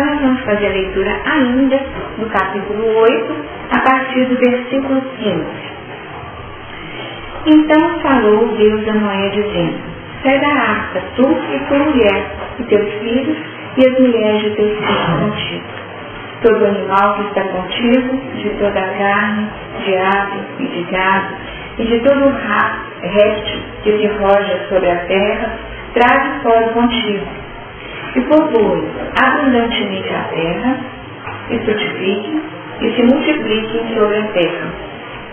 Então nós vamos fazer a leitura ainda do capítulo 8, a partir do versículo 15. Então falou Deus a Noé, dizendo: sai da arca, tu e tua mulher, e teus filhos, e as mulheres de teus filhos contigo. Todo animal que está contigo, de toda a carne, de ave e de gado, e de todo o réptil que se roja sobre a terra, traze fora contigo. E povoe abundantemente a terra, e frutifique, e se multipliquem sobre a terra.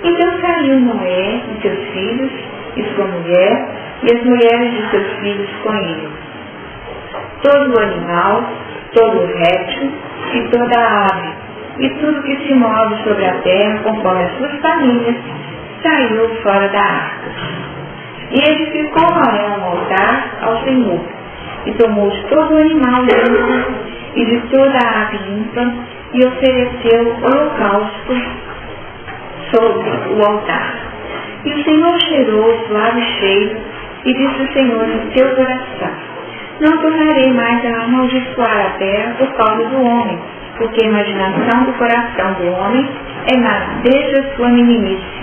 Então saiu Noé e seus filhos, e sua mulher, e as mulheres de seus filhos com ele. Todo o animal, todo o réptil, e toda a ave, e tudo que se move sobre a terra, conforme as suas famílias, saiu fora da arca. E edificou Noé um altar ao Senhor, e tomou de todo o animal limpo, e de toda a ave limpa, e ofereceu holocausto sobre o altar. E o Senhor cheirou o suave cheiro, e disse o Senhor em seu coração: não tornarei mais a amaldiçoar a terra por causa do homem, porque a imaginação do coração do homem é má desde a sua meninice.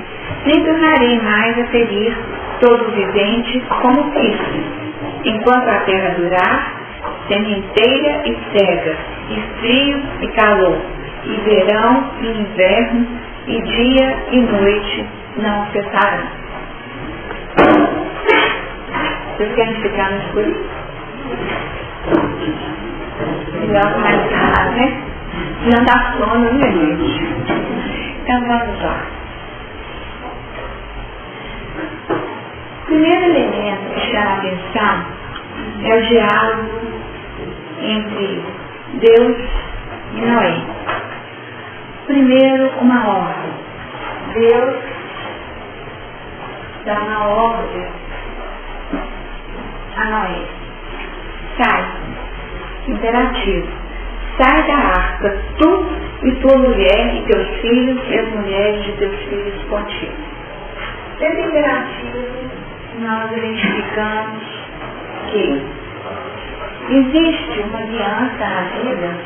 Nem tornarei mais a ferir todo vivente como fiz, enquanto a terra durar, sementeira e cega, e frio e calor, e verão e inverno, e dia e noite não cessarão. Vocês querem ficar no escuro? Melhor mais raro, né? Não dá sono, né, gente? Então vamos lá. O primeiro elemento que chama a atenção é o diálogo entre Deus e Noé. Primeiro, uma ordem. Deus dá uma ordem a Noé: sai, imperativo, sai da arca, tu e tua mulher e teus filhos e as mulheres de teus filhos contigo. Esse imperativo, nós identificamos que existe uma aliança na vida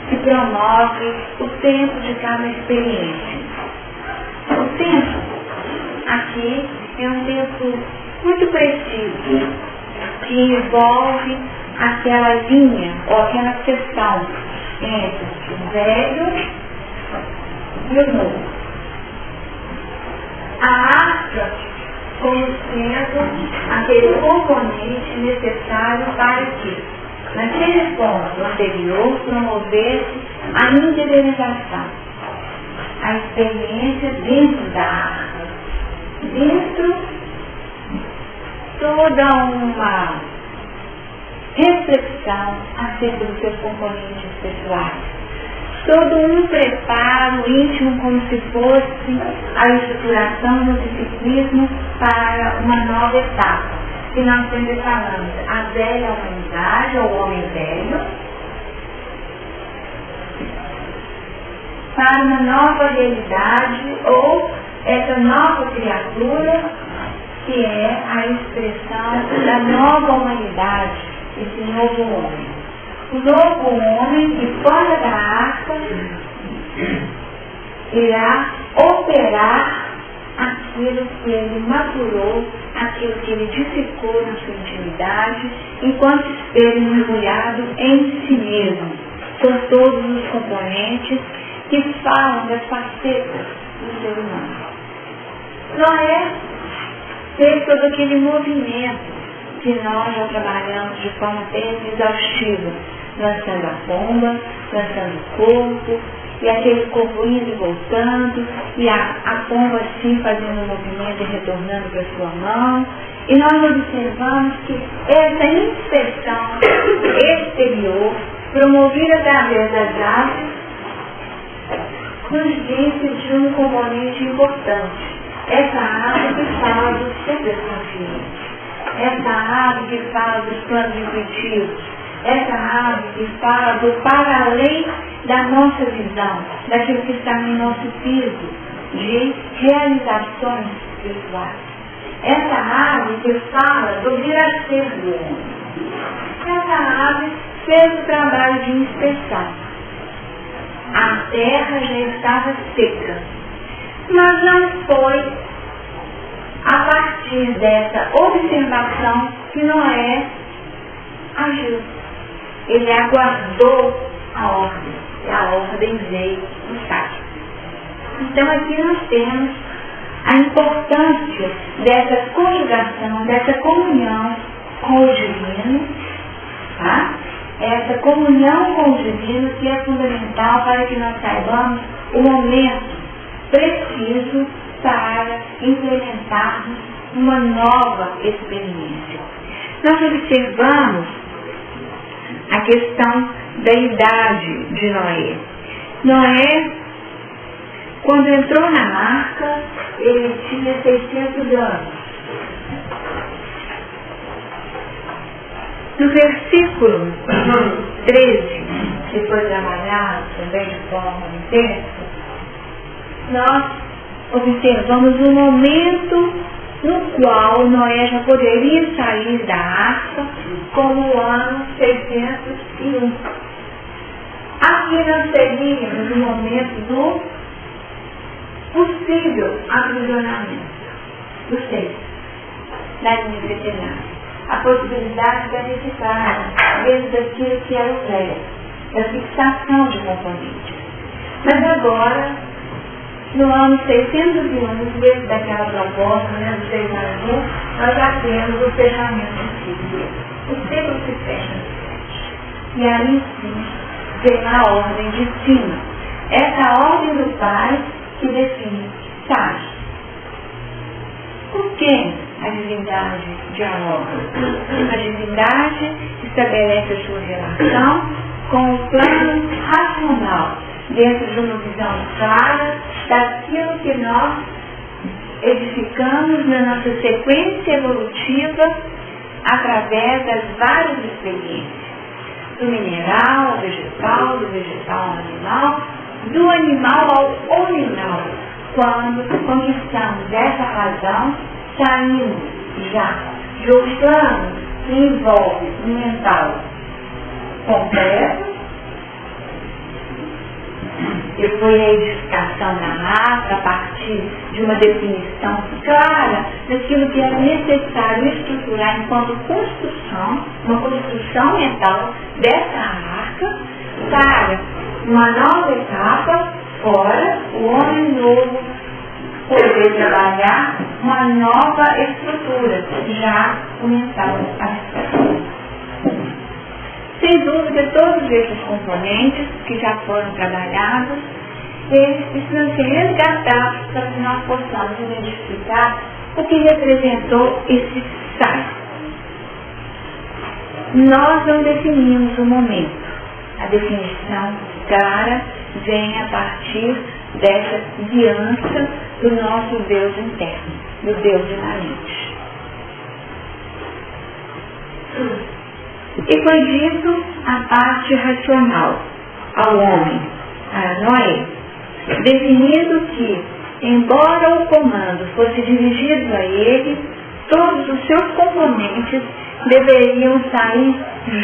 que promove o tempo de cada experiência. O tempo aqui é um tempo muito preciso, que envolve aquela linha ou aquela seção entre o velho e o novo. A arca como sendo aquele componente necessário para que, naquele ponto anterior, promovesse a individualização, a experiência dentro da arca, dentro toda uma reflexão acerca dos seus componentes pessoais, todo um preparo íntimo como se fosse a estruturação do psiquismo para uma nova etapa, que nós sempre falamos, a velha humanidade, ou o homem velho, para uma nova realidade, ou essa nova criatura, que é a expressão da nova humanidade, esse novo homem. O novo homem que fora da arca irá operar aquilo que ele maturou, aquilo que ele dissecou na sua intimidade, enquanto esteve mergulhado em si mesmo, por todos os componentes que falam das facetas do ser humano. Noé fez todo aquele movimento que nós já trabalhamos de forma bem exaustiva, lançando a pomba, lançando o corpo, e aquele corpo indo e voltando, e a pomba assim fazendo um movimento e retornando para sua mão. E nós observamos que essa inspeção exterior, promovida através das aves, nos disse de um componente importante. Essa ave que fala do subconsciente, essa ave que fala dos planos intuitivos, essa ave que fala do para além da nossa visão, daquilo que está no nosso piso de realizações espirituais. Essa ave que fala do vir a ser do homem. Essa ave fez o trabalho de inspeção. A terra já estava seca. Mas não foi a partir dessa observação que Noé agiu. Ele aguardou a ordem, e a ordem veio no sábado. Então aqui nós temos a importância dessa conjugação, dessa comunhão com o divino, tá? Essa comunhão com o divino que é fundamental para que nós saibamos o momento preciso para implementarmos uma nova experiência. Nós observamos a questão da idade de Noé. Noé, quando entrou na arca, ele tinha 600 anos. No versículo 13, que foi trabalhado também de forma intensa, nós observamos um momento no qual Noé já poderia sair da arca como o ano 601. Aqui nós teríamos o momento do possível aprisionamento do ser, da linha veterinária. A possibilidade de verificar dentro daquilo que era o velho, da fixação de componentes. Mas agora, no ano 601, dentro daquela proposta, do 601, nós já temos o fechamento do ciclo. O ciclo se fecha. E aí sim, vem a ordem de cima. Essa ordem do Pai que define estágio. Por que a divindade dialoga? A divindade estabelece a sua relação com o plano racional, dentro de uma visão clara daquilo que nós edificamos na nossa sequência evolutiva através das várias experiências, do mineral ao vegetal, do vegetal ao animal, do animal ao hominal. Quando conquistamos essa razão, saímos já de um plano que envolve o mental completo, que foi a edificação da raça a partir de uma definição clara daquilo que era necessário estruturar enquanto construção, uma construção mental dessa arca para uma nova etapa, fora o homem novo poder trabalhar uma nova estrutura, já o mental abstrato. Sem dúvida, todos esses componentes que já foram trabalhados, eles precisam ser resgatados para que nós possamos identificar o que representou esse sai. Nós não definimos o momento. A definição clara vem a partir dessa guiança do nosso Deus interno, do Deus imanente. E foi dito a parte racional ao homem, a Noé, definindo que, embora o comando fosse dirigido a ele, todos os seus componentes deveriam sair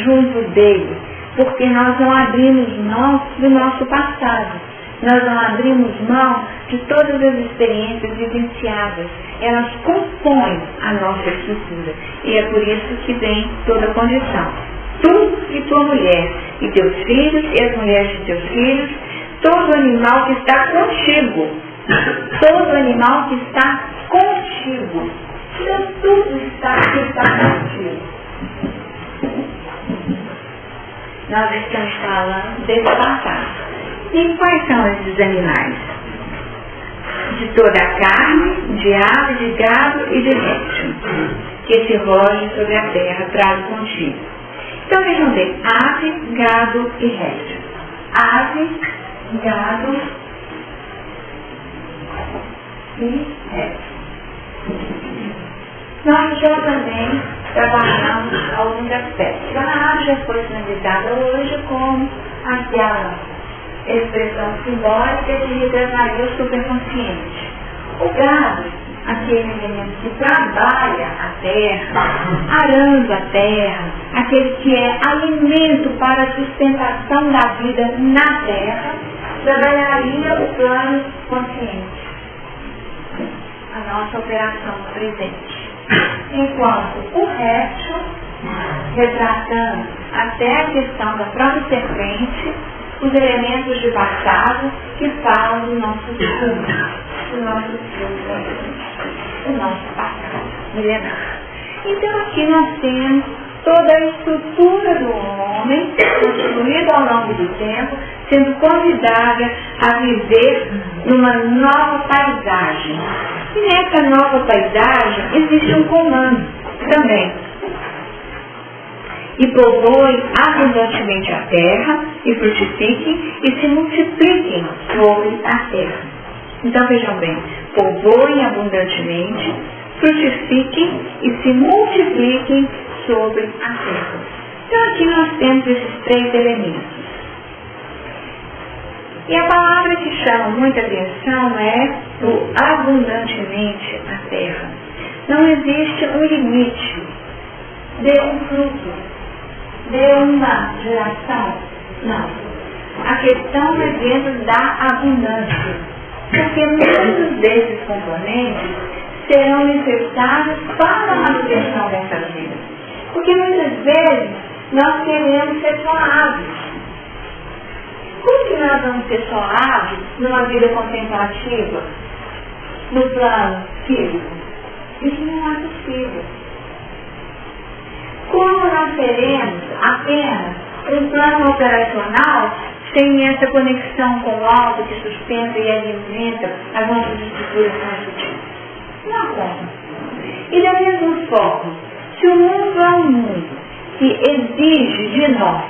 junto dele, porque nós não abrimos mão do nosso passado. Nós não abrimos mão de todas as experiências vivenciadas. Elas compõem a nossa estrutura. E é por isso que vem toda a condição. Tu e tua mulher, e teus filhos, e as mulheres de teus filhos, todo animal que está contigo. Todo animal que está contigo. Então tudo que está contigo. Nós estamos falando desse passado. E quais são esses animais? De toda a carne, de ave, de gado e de réptil, que se rogem sobre a terra, trago contigo. Então vejam bem, ave, gado e réptil. Ave, gado e réptil. Nós já também trabalhamos alguns aspectos. A ave já foi sinalizada hoje como aquela expressão simbólica que retrataria o superconsciente. O gado, aquele elemento que trabalha a terra, arando a terra, aquele que é alimento para a sustentação da vida na Terra, trabalharia o plano consciente, a nossa operação presente. Enquanto o resto, retratando até a questão da própria serpente, os elementos de passado que falam do nosso futuro, do nosso passado milenar. Então aqui nós temos toda a estrutura do homem, construída ao longo do tempo, sendo convidada a viver numa nova paisagem. E nessa nova paisagem existe um comando também. E povoem abundantemente a terra, e frutifiquem, e se multipliquem sobre a terra. Então vejam bem, povoem abundantemente, frutifiquem e se multipliquem sobre a terra. Então aqui nós temos esses três elementos. E a palavra que chama muita atenção é o abundantemente a terra. Não existe um limite de um fruto, de uma geração. Não. A questão é dentro da abundância. Porque muitos desses componentes serão necessários para a manutenção dessa vida. Porque muitas vezes nós queremos ser só aves. Como que nós vamos ser só aves numa vida contemplativa, no plano físico? Isso não é possível. Como nós teremos apenas um plano operacional sem essa conexão com o alto que sustenta e alimenta as nossas estruturas mais sutis? Não há como. E da mesma forma, se o mundo é um mundo que exige de nós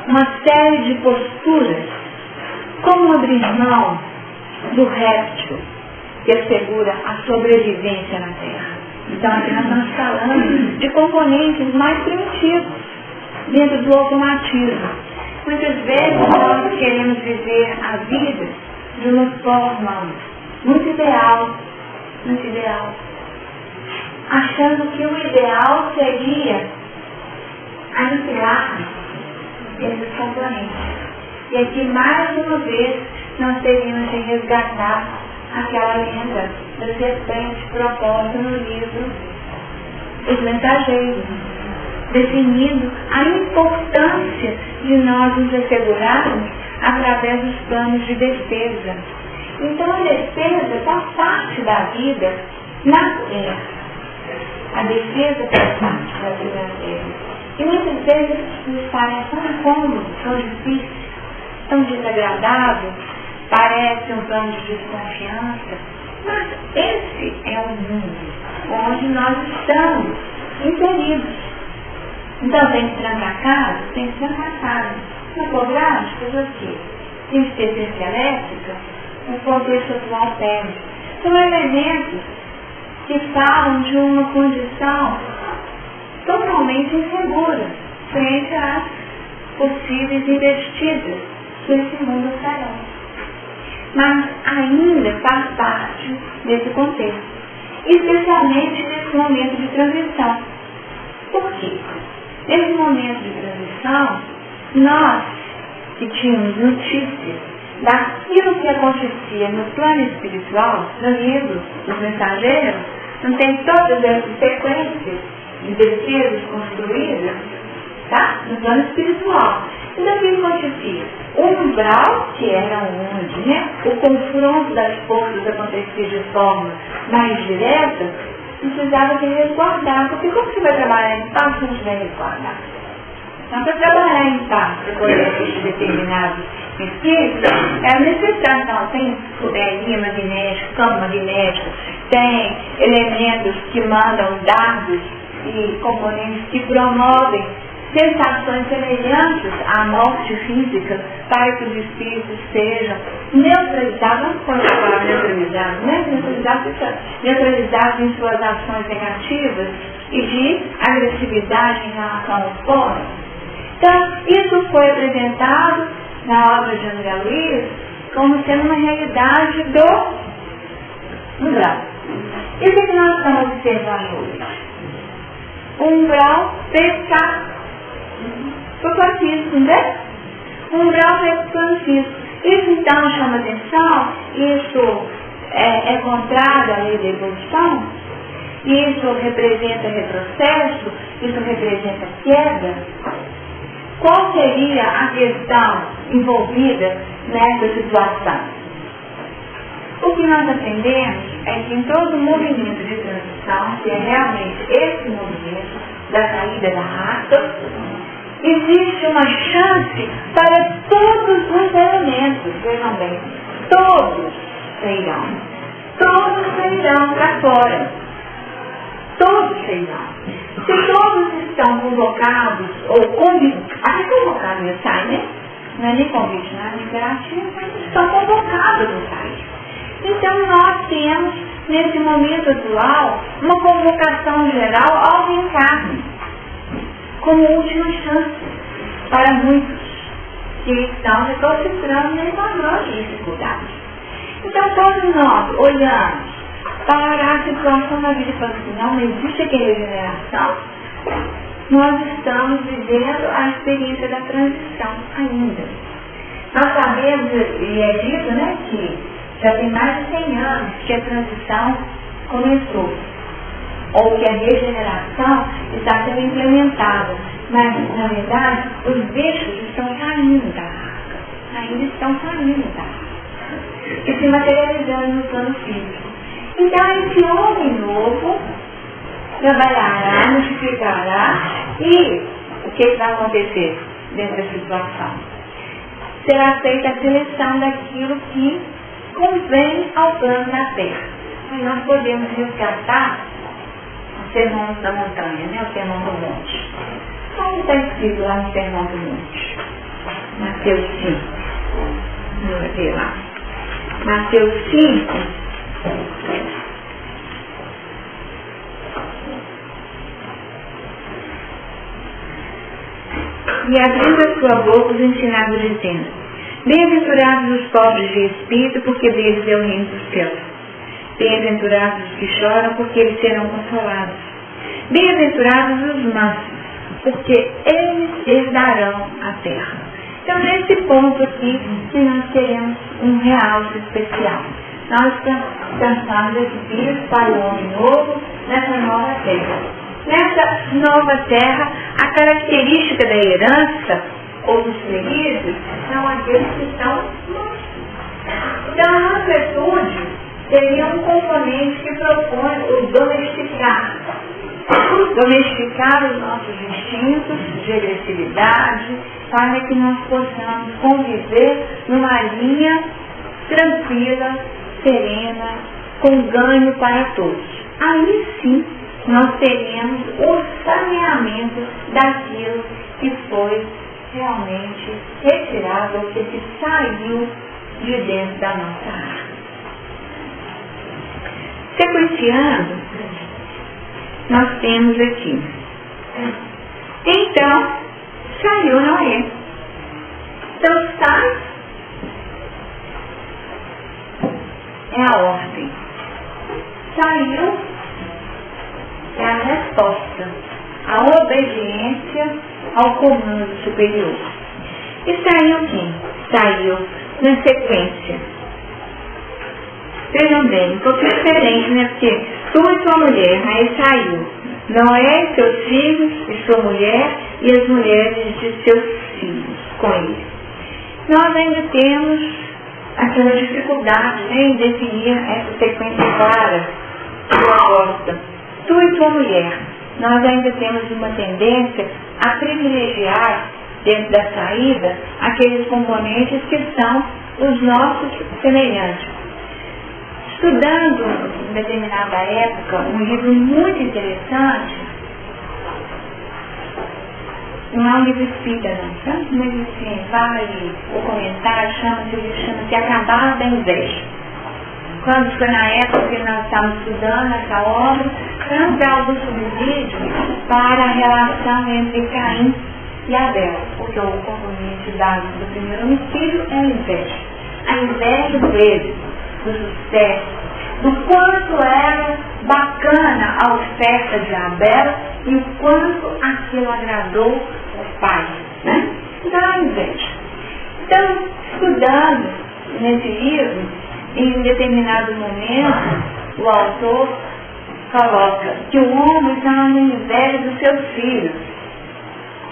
uma série de posturas, como abrir mão do réptil que assegura a sobrevivência na Terra. Então aqui nós estamos falando de componentes mais primitivos dentro do automatismo. Muitas vezes nós queremos viver a vida de uma forma muito ideal, achando que o ideal seria aniquilar esses componentes. E aqui, mais uma vez, nós teríamos de resgatar aquela lenda da serpente proposta no livro Os Mensageiros, definindo a importância de nós nos assegurarmos através dos planos de defesa. Então, a defesa faz parte da vida na Terra. A defesa faz parte da vida na Terra. E muitas vezes nos parece tão incômodo, tão difícil, tão desagradável, parece um plano de desconfiança, mas esse é um mundo onde nós estamos inseridos. Então tem que trancar a casa? Tem que trancar a casa. Não for grande? Fazer o quê? Tem que ter cerca elétrica? O contexto atual pede. São elementos que falam de uma condição totalmente insegura frente às possíveis investidas que esse mundo oferece. Mas ainda faz parte desse contexto, especialmente nesse momento de transição. Por quê? Nesse momento de transição, nós que tínhamos notícias daquilo que acontecia no plano espiritual, no livro dos Mensageiros, não tem todas essas sequências de defesas construídas, tá? No plano espiritual. Então, o que acontecia? O umbral, que era onde, né, o confronto das forças acontecia de forma mais direta, precisava de resguardar. Porque como você vai trabalhar em paz se não tiver resguardar? Então, para trabalhar em paz, para poder assistir determinados espíritos, é necessário. Então, tem linha magnética, campo magnético, tem elementos que mandam dados e componentes que promovem sensações semelhantes à morte física, para que os espíritos sejam neutralizados, não pode falar neutralizados, né? Neutralizados em suas ações negativas e de agressividade em relação ao corpo. Então, isso foi apresentado na obra de André Luiz como sendo uma realidade do umbral. E o que nós estamos observando hoje? O umbral Para o plano físico, não é? O umbral vai para o plano físico. Isso então chama atenção, isso é contrário à lei da evolução, isso representa retrocesso, isso representa queda. Qual seria a questão envolvida nessa situação? O que nós aprendemos é que em todo movimento de transição, que é realmente esse movimento da saída da raça, existe uma chance para todos os elementos, vejam bem, todos sairão para fora. Todos sairão. Se todos estão convocados, ou convidados, até convocados no sai, né? Não é nem convite, não é nem imperativo, mas estão convocados no sai. Então nós temos, nesse momento atual, uma convocação geral ao reencarne, como última chance para muitos que estão recalcitrando e encontrando dificuldades. Então todos nós olhamos para a situação da vida e falamos assim, não existe aqui regeneração, nós estamos vivendo a experiência da transição ainda. Nós sabemos, e é dito, né, que já tem mais de 100 anos que a transição começou, ou que a regeneração está sendo implementada, mas, na verdade, os bichos estão saindo da arca, ainda estão saindo da arca, e se materializando no plano físico. Então, esse homem novo trabalhará, multiplicará, e o que vai acontecer dentro da situação? Será feita a seleção daquilo que convém ao plano da Terra. Aí nós podemos resgatar o sermão da montanha, né? O sermão do monte. Como está escrito lá no sermão do monte? Mateus 5. Vamos ver lá. Mateus 5. E abrindo a sua boca os ensinava dizendo: bem-aventurados os pobres de espírito, porque deles é o reino dos céus. Bem-aventurados os que choram, porque eles serão consolados. Bem-aventurados os mansos, porque eles herdarão a terra. Então, nesse ponto aqui, que nós queremos um realce especial. Nós pensamos espíritos para o homem novo nessa nova terra. Nessa nova terra, a característica da herança ou dos felizes são aqueles que estão mansos. Então, a mansuetude seria um componente que propõe o domesticar. Domesticar os nossos instintos de agressividade para que nós possamos conviver numa linha tranquila, serena, com ganho para todos. Aí sim, nós teremos o saneamento daquilo que foi realmente retirado, ou que saiu de dentro da nossa arca. Sequenciando, nós temos aqui. Então, saiu Noé. Então, sai é a ordem. Saiu é a resposta, a obediência ao comando superior. E saiu quem? Saiu na sequência. Vejam bem, um pouco diferente, né? Porque tu e tua mulher, aí saiu Noé, seus filhos e sua mulher e as mulheres de seus filhos com ele. Nós ainda temos aquela dificuldade, né, em definir essa sequência clara proposta. Tu e tua mulher, nós ainda temos uma tendência a privilegiar dentro da saída aqueles componentes que são os nossos semelhantes. Estudando em determinada época um livro muito interessante, não é um livro espírita não, tá? Mas assim, vale o comentário, chama-se A Cabala da Inveja. Quando foi na época que nós estávamos estudando essa obra, não dá algum subsídio para a relação entre Caim e Abel, porque o componente básico do primeiro homicídio é a inveja. A inveja do êxito, do sucesso, do quanto era bacana a oferta de Abel e o quanto aquilo agradou pai, né? Então a inveja. Então, estudando nesse livro, em determinado momento, o autor coloca que o homem está na inveja dos seus filhos.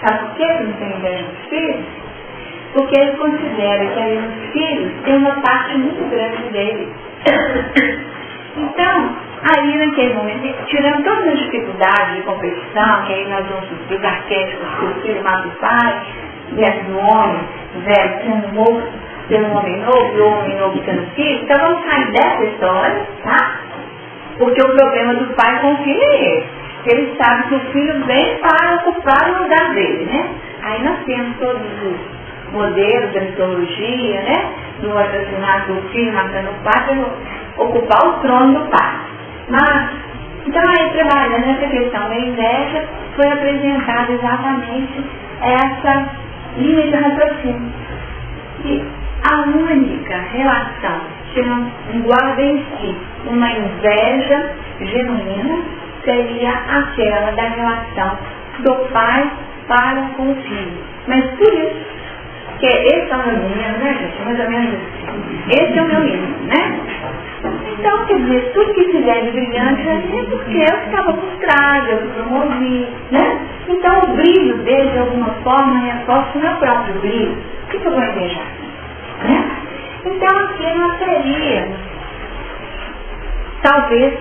Sabe por que ele não tem inveja dos filhos? Porque ele considera que aí os filhos têm uma parte muito grande dele. Então, aí naquele momento, tirando todas as dificuldades de competição, que aí nós vamos para os arquétipos que o filho mata o pai, versus o homem velho sendo morto pelo homem novo e o homem novo sendo filho, então vamos sair dessa história, tá? Porque o problema do pai com o filho é esse. Ele sabe que o filho vem para ocupar o lugar dele, né? Aí nós temos todos os modelos da mitologia, né? Do assassinato do filho matando o pai para ocupar o trono do pai. Mas, então aí trabalhando nessa questão da inveja, foi apresentada exatamente essa linha de raciocínio. E a única relação que não guarda em si uma inveja genuína seria aquela da relação do pai para com o filho. Mas por isso, que esse é o meu menino, né, gente? Mais ou menos assim. Esse é o meu menino, né? Então, quer dizer, tudo que fizer de brilhante é porque eu estava frustrada, eu promovi, né? Então, o brilho dele, de alguma forma, reforça o meu próprio brilho. O que eu vou invejar? Né? Então, aqui nós teríamos, talvez,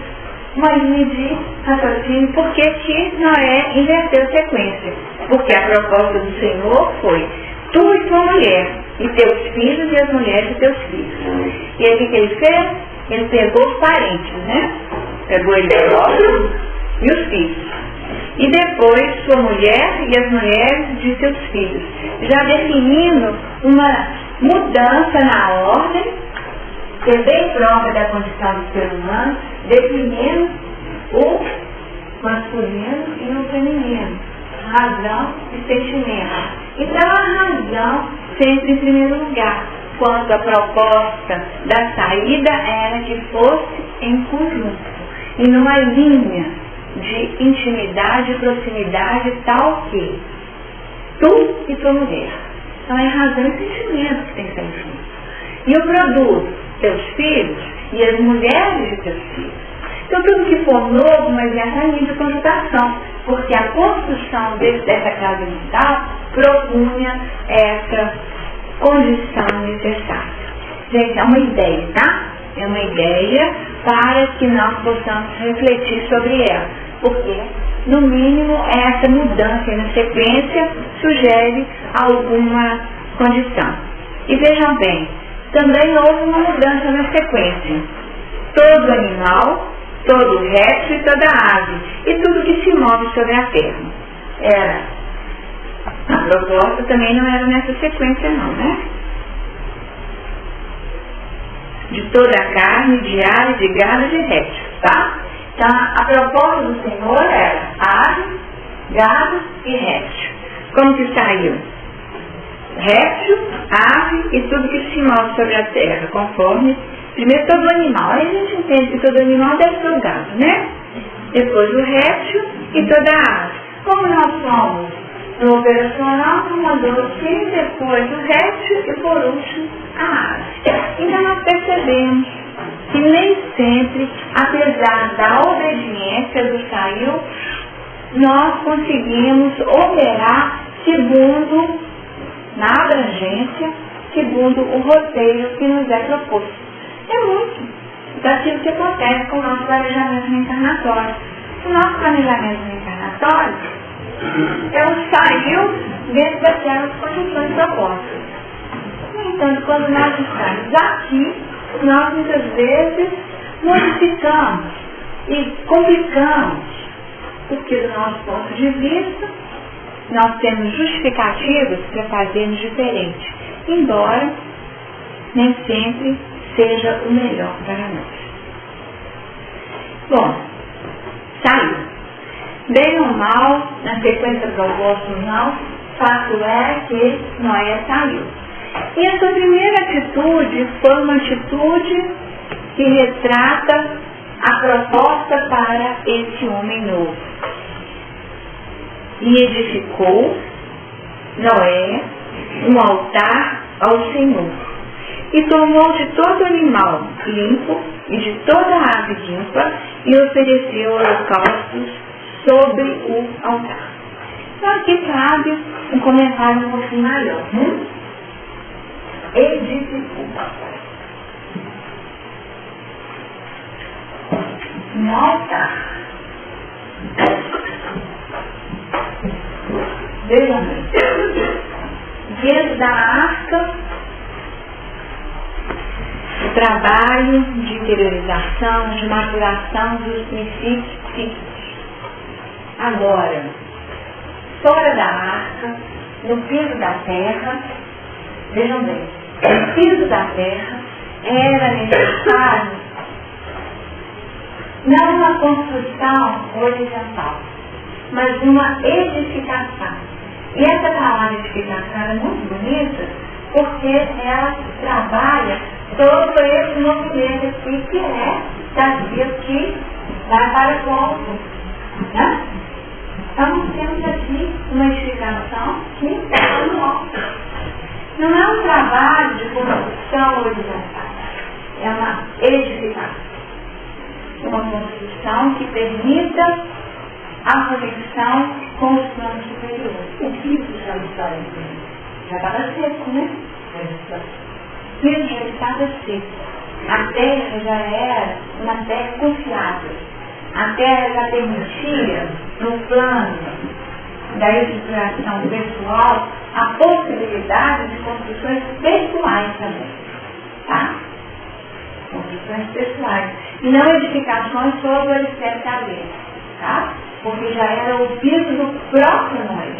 uma linha de raciocínio, porque que Noé inverteu a sequência. Porque a proposta do Senhor foi: tu e tua mulher, e teus filhos e as mulheres de teus filhos. E aí o que ele fez? Ele pegou os parentes, né? Pegou ele próprio e os filhos. E depois sua mulher e as mulheres de seus filhos. Já definindo uma mudança na ordem, que é bem própria da condição do ser humano, definindo o masculino e o feminino, razão e sentimento. Então a razão sempre em primeiro lugar, quando a proposta da saída era que fosse em conjunto, e numa linha de intimidade e proximidade tal que tu e tua mulher. Então é razão e sentimento que tem que ser juntos. E o produto, teus filhos e as mulheres de teus filhos. Então tudo que for novo, mas essa linha de conjugação, porque a construção dessa casa mental propunha essa condição necessária. Gente, é uma ideia, tá? É uma ideia para que nós possamos refletir sobre ela. Porque, no mínimo, essa mudança na sequência sugere alguma condição. E vejam bem, também houve uma mudança na sequência. Todo animal, todo réptil e toda ave, e tudo que se move sobre a terra. A proposta também não era nessa sequência não, né? De toda a carne, de aves, de gado, de réptil, tá? Então, a proposta do Senhor era ave, gado e réptil. Como que saiu? Réptil, ave e tudo que se move sobre a terra, conforme, primeiro todo animal. Aí a gente entende que todo animal deve ser o gado, né? Depois o réptil e toda a ave. Como nós somos no operacional, mandou o fim, depois o réptil e por último a ave. Então nós percebemos que nem sempre, apesar da obediência do saiu, nós conseguimos operar segundo, na abrangência, segundo o roteiro que nos é proposto. É muito daquilo que acontece com o nosso planejamento reencarnatório. O nosso planejamento reencarnatório saiu dentro daquelas condições propostas. No entanto, quando nós estamos aqui, nós muitas vezes modificamos e complicamos, porque do nosso ponto de vista, nós temos justificativas para fazermos diferente, embora nem sempre seja o melhor para nós. Bom, saiu. Bem ou mal, na sequência proposta ou não, fato é que Noé saiu. E essa primeira atitude foi uma atitude que retrata a proposta para esse homem novo. E edificou Noé um altar ao Senhor. E tomou de todo animal limpo e de toda ave limpa e ofereceu holocaustos sobre o altar. Então aqui cabe um comentário um pouquinho maior. Edificou. Um altar. Vejam bem. Dentro da arca, o trabalho de interiorização, de maturação dos princípios psíquicos. Agora, fora da arca, no piso da terra, vejam bem, no piso da terra era necessário não uma construção horizontal, mas uma edificação. E essa palavra edificação é muito bonita porque ela trabalha todo esse movimento aqui que é daquilo que vai para o alto. Né? Então nós temos aqui uma edificação que está no alto. Não é um trabalho de construção horizontal, é uma edificação. Uma construção que permita a conexão com os planos superiores. O piso já está já estava seco, né? O piso já estava seco. A terra já era uma terra confiável. A terra já permitia, no plano da estruturação pessoal, a possibilidade de construções pessoais também. Tá? Construções pessoais. E não edificações sobre o alicerce da cabeça. Tá? Porque já era o piso do próprio Noé.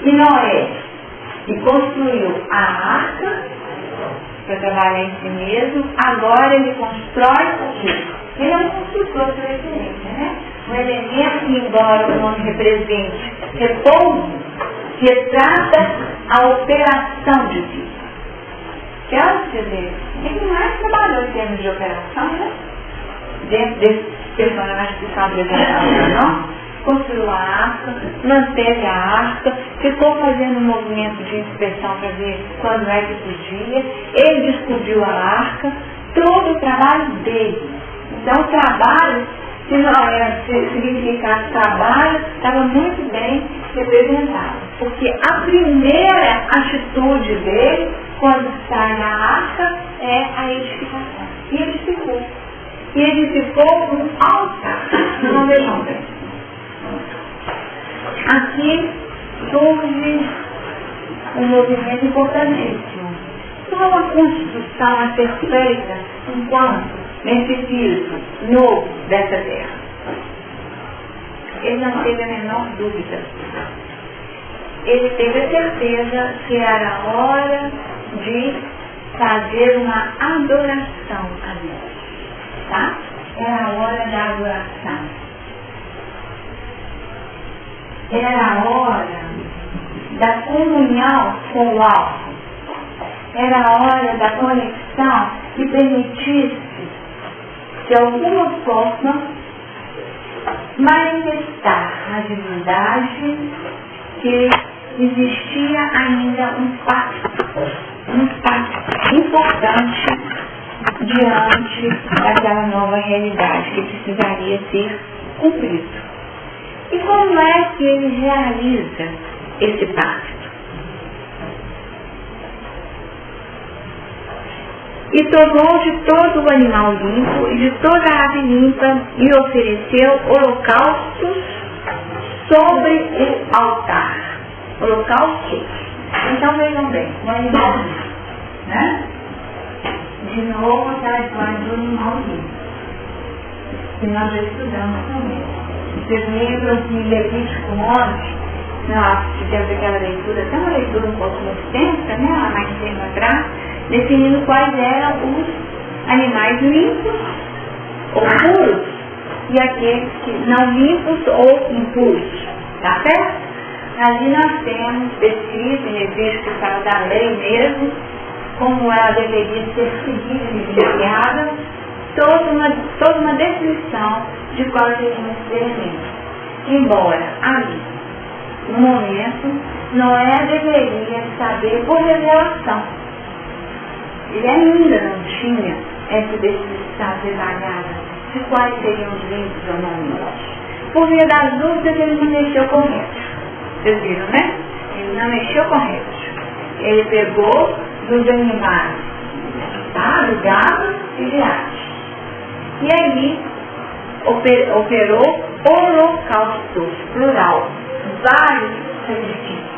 E Noé, que construiu a arca para trabalhar em si mesmo, agora ele constrói o quê? Ele é um construtor por excelência, né? Um elemento que, embora o nome represente repouso, retrata a operação de vida. Quero dizer, ele não é trabalhador em termos de operação, né? Dentro desse personagem que está apresentado para nós, construiu a arca, manteve a arca, ficou fazendo um movimento de inspeção para ver quando é que podia, ele descobriu a arca, todo o trabalho dele. Então o trabalho, se não significasse trabalho, estava muito bem representado. Porque a primeira atitude dele, quando sai da arca, é a edificação. E edificou. E edificou um altar. Não vejam bem. Aqui surge um movimento importantíssimo. Não é uma construção a ser feita enquanto nesse piso novo dessa terra. Ele não teve a menor dúvida. Ele teve a certeza que era a hora de fazer uma adoração a Deus. Tá? Era a hora da adoração. Era a hora da comunhão com o alto. Era a hora da conexão que permitisse, de alguma forma, manifestar a divindade que existia ainda um passo importante diante daquela nova realidade que precisaria ser cumprido. E como é que ele realiza esse pacto? E tomou de todo o animal limpo e de toda a ave limpa e ofereceu holocaustos sobre o altar. Holocaustos. Então vejam bem, o animal limpo, né? De novo aquela história do animal limpo, que nós já estudamos também. Vocês lembram que em Levítico 11, nós tivemos aquela leitura, até uma leitura um pouco mais extensa, né? Há mais tempo atrás, definindo quais eram os animais limpos ou puros e aqueles que não limpos ou impuros, tá certo? Ali nós temos descrito, em Levítico que fala da lei mesmo, como ela deveria ser seguida e vigiada, toda uma definição de quais seriam esses elementos. Embora ali, no momento, Noé deveria saber por revelação. Ele ainda não tinha essa descrição detalhada de quais seriam os limpos ou não limpos. Por via das dúvidas, ele não mexeu com réptil. Vocês viram, né? Ele não mexeu com réptil. Ele pegou dos animais, tá? Do gado e de arte. E aí, operou holocaustos, plural, vários sacrifícios.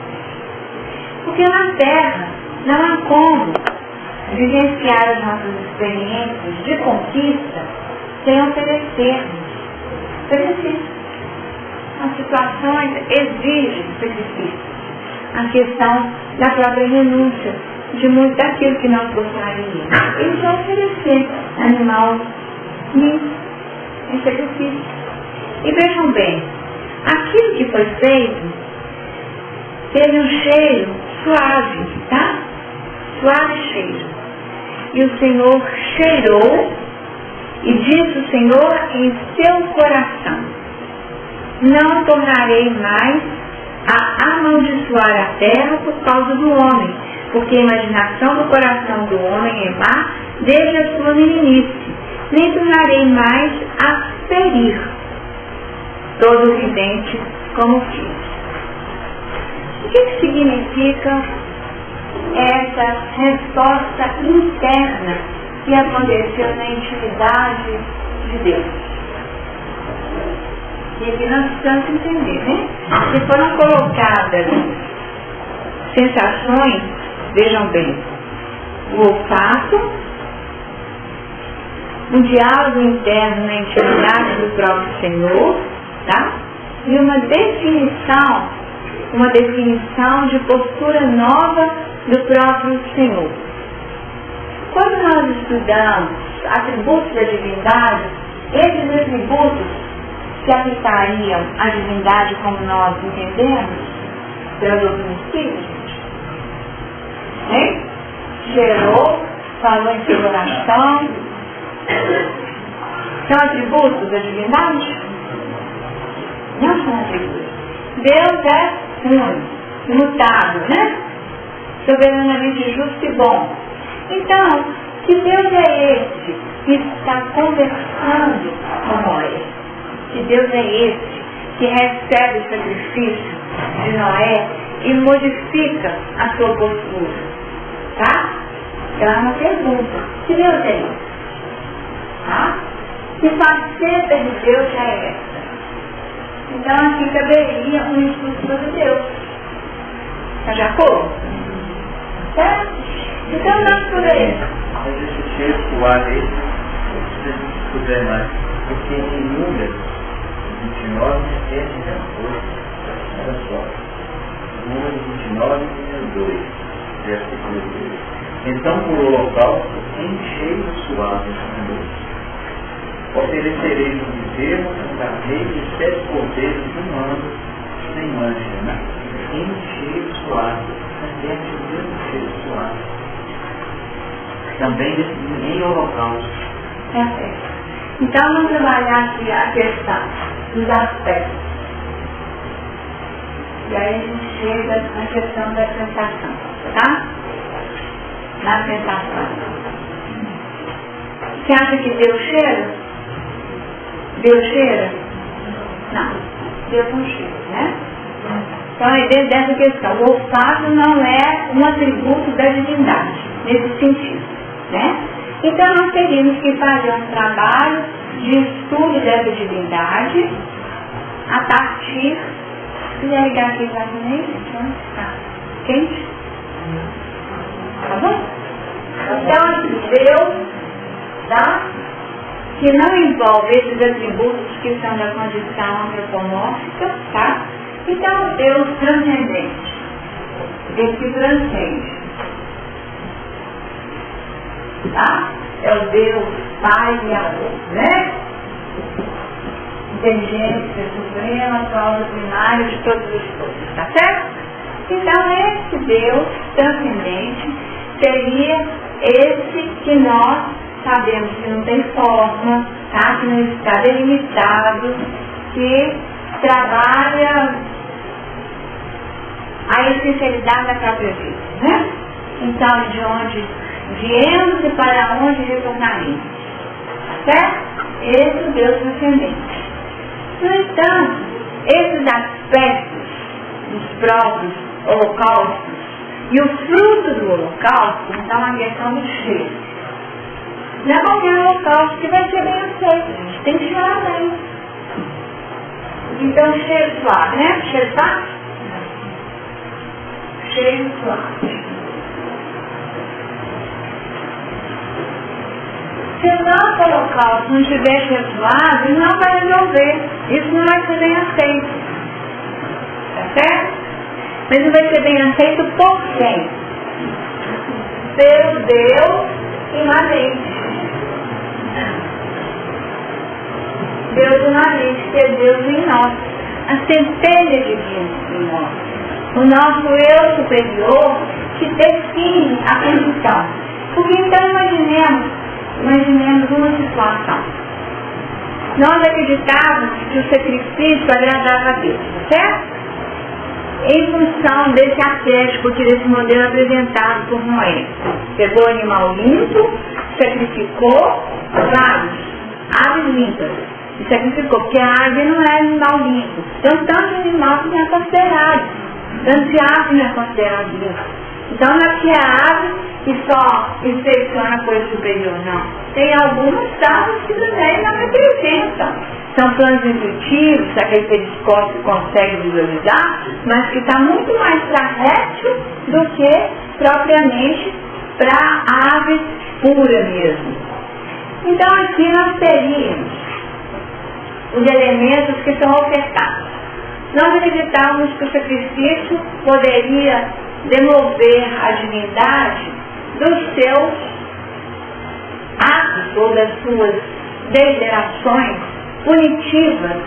Porque na Terra não há como vivenciar as nossas experiências de conquista sem oferecermos sacrifício. As situações exigem sacrifício. A questão da própria renúncia de muito daquilo que nós gostaríamos. Ele vai oferecer animal limpo em sacrifício. E vejam bem, aquilo que foi feito teve um cheiro suave, tá? Suave cheiro. E o Senhor cheirou e disse o Senhor em seu coração: não tornarei mais a amaldiçoar a terra por causa do homem, porque a imaginação do coração do homem é má desde a sua meninice, nem tornarei mais a ferir todo o vivente como fiz. O que significa essa resposta interna que aconteceu na intimidade de Deus? E aqui nós precisamos entender, né? Se foram colocadas sensações, vejam bem, o olfato, um diálogo interno na intimidade do próprio Senhor, tá? E uma definição de postura nova do próprio Senhor. Quando nós estudamos atributos da divindade, esses atributos se aplicariam à divindade como nós entendemos pela doutrina espírita, gente? Cheirou, falou em seu coração. São atributos da divindade? Não são atributos. Deus é imutável, né? Soberanamente justo e bom. Então, se Deus é esse que está conversando com Noé, se Deus é esse que recebe o sacrifício de Noé e modifica a sua postura, tá? Então é uma pergunta: se Deus é esse, tá? Que faceta de Deus é essa? Então aqui caberia um estudo sobre Deus. Está de acordo? Certo? Então vamos por aí. Mas esse texto, o ar aí, se puder mais, porque em Números 29, 7 e 2, olha só. Números 29 e 2, versículo 2. Então por holocausto, em cheio suave, oferecereis um bezerro, um carneiro e 7 cordeiros de um ano, sem mancha, né? Em cheio suave, também em cheio suave. Também em holocausto. Perfeito. Então vamos trabalhar aqui a questão dos aspectos. E aí a gente chega na questão da sensação, tá? Na sensação. Você acha que Deus cheira? Deus cheira? Não. Deus não cheira, né? Então é dentro dessa questão. O olfato não é um atributo da divindade, nesse sentido, né? Então nós teríamos que fazer um trabalho de estudo dessa divindade a partir... Se quiser ligar aqui para mim, tá quente? Tá bom? Então, Deus, tá? Que não envolve esses atributos que são da condição antropomórfica, tá? Então, Deus transcendente. Deus que transcende. Tá? É o Deus Pai e amor, né? Inteligência suprema, causa primária de todas as coisas, tá certo? Então, esse Deus transcendente seria esse que nós sabemos que não tem forma, tá? Que não está delimitado, que trabalha a essencialidade da própria vida, né? Então, de onde viemos e para onde retornaremos, certo? Esse é o Deus transcendente. No entanto, esses aspectos dos próprios holocaustos e o fruto do holocausto, então a questão do cheiro. Não é qualquer holocausto que vai ser bem aceito, a gente tem que cheirar bem. Então, cheiro suave, né? Cheiro suave? Cheiro suave. Se o nosso holocausto não estiver cheiro suave, não vai resolver. Isso não vai ser bem aceito. Tá certo? Mas não vai ser bem aceito por quem? Pelo Deus imanente. Deus imanente, que é Deus em nós. A centelha divina em nós. O nosso eu superior que define a condição. Porque então imaginemos uma situação. Nós acreditávamos que o sacrifício agradava a Deus, certo? Em função desse arquétipo, desse modelo apresentado por Noé. Pegou o animal limpo, sacrificou vários aves limpas. E sacrificou, porque a ave não é animal limpo. Então, tanto animal que não é considerado. Tanto de ave não é considerado limpo. Então, não é que a ave que só inspeciona a coisa superior, não. Tem algumas aves que também não representam. São planos intuitivos, aquele periscópio consegue visualizar, mas que está muito mais para réptil do que propriamente para ave pura mesmo. Então, aqui nós teríamos os elementos que são ofertados. Nós acreditávamos que o sacrifício poderia demover a divindade dos seus atos ou das suas deliberações punitivas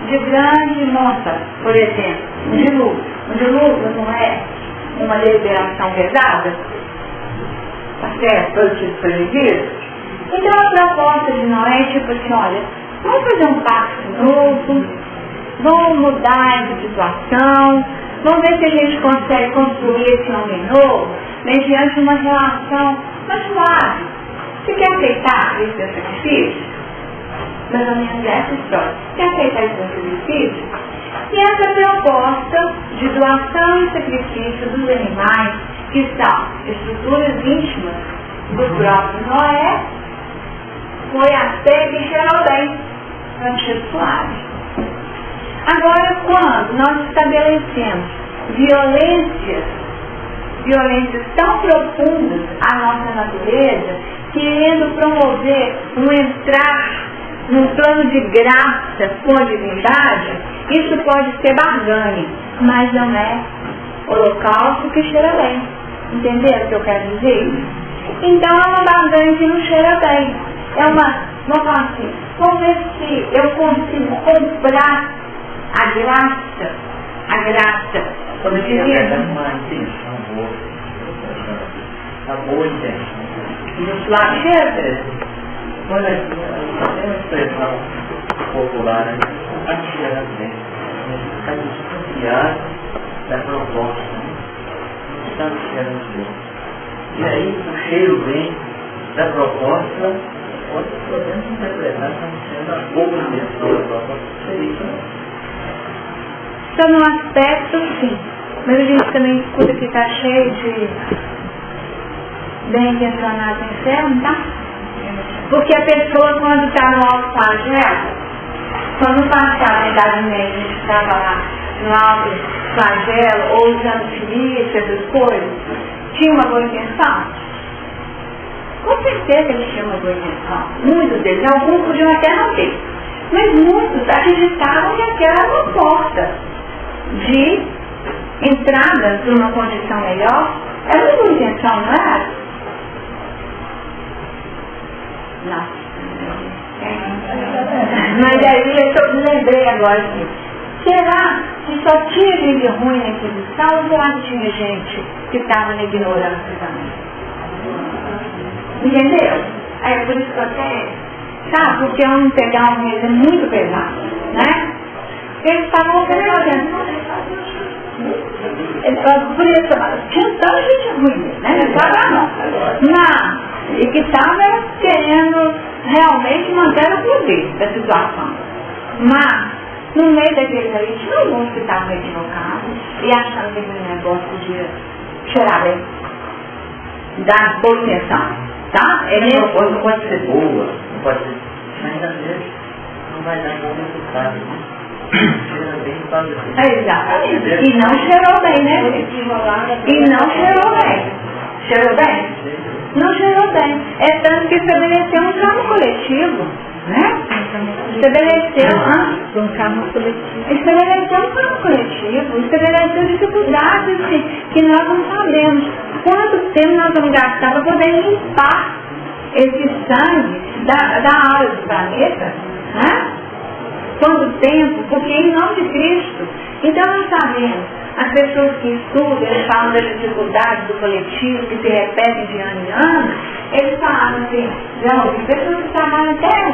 de grande monta. Por exemplo, um dilúvio. Um dilúvio não é uma deliberação pesada? Tá certo? Todo tipo de prejuízo. Então a proposta de Noé é tipo assim, olha, vamos fazer um pacto novo, vamos mudar essa situação, vamos ver se a gente consegue construir esse homem novo mediante uma relação mais suave. Você quer aceitar esse sacrifício? Mais ou menos essa história. Quer aceitar esse sacrifício? E essa proposta de doação e sacrifício dos animais, que são estruturas íntimas do próprio Noé, foi até que cheirou bem, para ser suave. Agora, quando nós estabelecemos violências tão profundas à nossa natureza, querendo promover um entrar num plano de graça com a divindade, isso pode ser barganha, mas não é holocausto que cheira bem. Entenderam o que eu quero dizer? Então é uma barganha que não cheira bem. Vamos falar assim, vamos ver se eu consigo comprar a graça, como dizia. Uma intenção boa, uma boa intenção. E no suave cheira? Olha aqui, tem uma expressão popular, né? Está cheirando bem. Está desconfiado da proposta. Não está cheirando bem. E aí, o cheiro bem da proposta, podemos interpretar como sendo a boa intenção da proposta. Seria isso, não? Só num aspecto, sim. Mas a gente também escuta que está cheio de bem intencionados no inferno, tá? Porque a pessoa, quando está no alto flagelo, quando passava na Idade Média, a gente estava lá no alto flagelo, ou usando filícia, essas coisas, tinha uma boa intenção? Com certeza eles tinham uma boa intenção. Muitos deles, alguns podiam até não ter. Mas muitos acreditavam que aquela era uma porta de entrada para uma condição melhor. Era uma boa intenção, não era? Não. Mas aí eu me lembrei agora assim, será que só tinha gente ruim na Inquisição ou será que tinha gente que estava na ignorância também? Entendeu? É por isso que eu até... Sabe, porque eu não pegar um medo muito pesado, né? Eles estavam fazendo. Por isso, tinha tanta gente ruim, né? Não estava não. Mas, e que estava querendo realmente manter o poder da situação. Mas, no meio daqueles aí, tinha alguns que estavam equivocados e achando que aquele negócio podia cheirar bem. Dar boa intenção, tá? Uma coisa não pode ser boa, não pode ser, mas às vezes não vai dar bom resultado, né? Cheira bem por causa disso. Exatamente. E não cheirou bem, né? E não cheirou bem. Cheirou bem? Não cheirou bem. É tanto que estabeleceu um carro coletivo, né? Estabeleceu um carro coletivo. Estabeleceu um carro coletivo. Estabeleceu dificuldades que nós não sabemos. Quanto tempo nós vamos gastar para poder limpar esse sangue da aura do planeta, né? Quanto tempo? Porque em nome de Cristo. Então nós sabemos, as pessoas que estudam, eles falam das dificuldades do coletivo, que se repetem de ano em ano, eles falam assim, não, as pessoas que trabalham até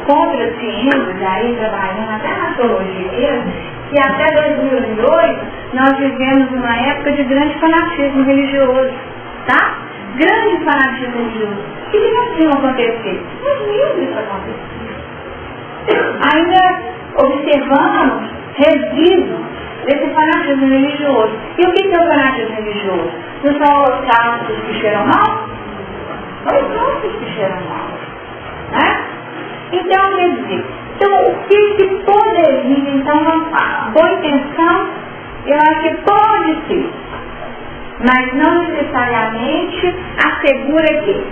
contra as ciências, aí trabalhando até na astrologia mesmo, que até 2008 nós vivemos uma época de grande fanatismo religioso, tá? Grande fanatismo religioso. Que não tinha acontecido? Mas mesmo isso aconteceu. Ainda observamos resíduos desse fanatismo religioso. E o que é o fanatismo religioso? Não são os holocaustos que cheiram mal? Os holocaustos que cheiram mal. Né? Então, quer dizer, o que poderia então lançar? Boa intenção, eu acho que pode ser, mas não necessariamente assegura que,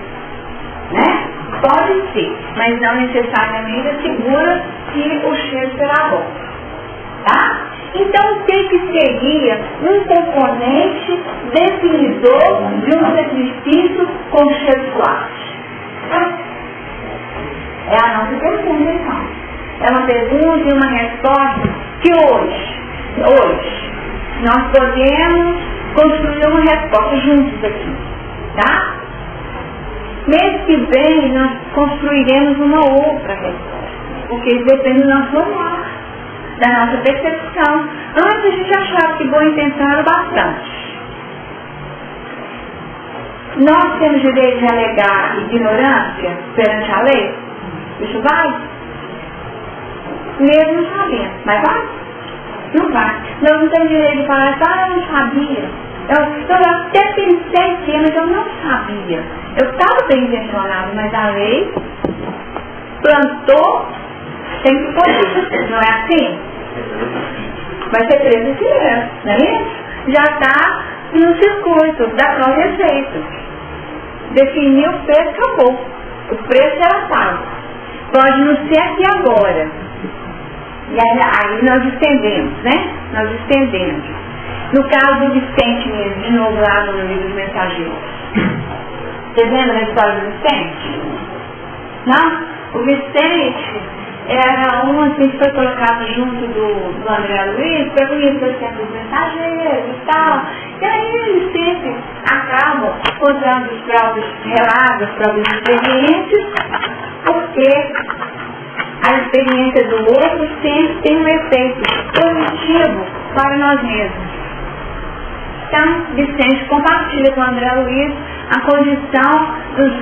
né? Pode ser, mas não necessariamente assegura que o cheiro será bom. Tá? Então, o que seria um componente definidor de um sacrifício com cheiro suave? É a nossa pergunta, então. É uma pergunta e uma resposta que hoje, nós podemos construir uma resposta juntos aqui. Tá? Mês que vem, nós construiremos uma outra resposta, porque isso depende do nosso olhar, da nossa percepção. Antes a gente achava que boa intenção era bastante. Nós temos direito de alegar ignorância perante a lei? Isso vai? Mesmo sabendo, mas vai? Não vai. Nós não temos direito de falar assim, eu não sabia. Eu até pensei que, mas eu não sabia. Eu estava bem intencionado, mas a lei plantou sem poder. Não é assim? Vai ser preso esse ano, não é isso? Já está no circuito da prova e efeito. Definiu o preço, acabou. O preço era pago. Pode não ser aqui agora. E aí nós estendemos, né? Nós estendemos. No caso do Vicente mesmo, de novo lá no livro dos Mensageiros. Vocês lembram da história do Vicente? Não? O Vicente era um assim que foi colocado junto do André Luiz para conhecer o centro dos Mensageiros e tal. E aí eles sempre acabam contando os próprios relatos, as próprias experiências, porque a experiência do outro sempre tem um efeito positivo para nós mesmos. Então, Vicente compartilha com o André Luiz a condição dos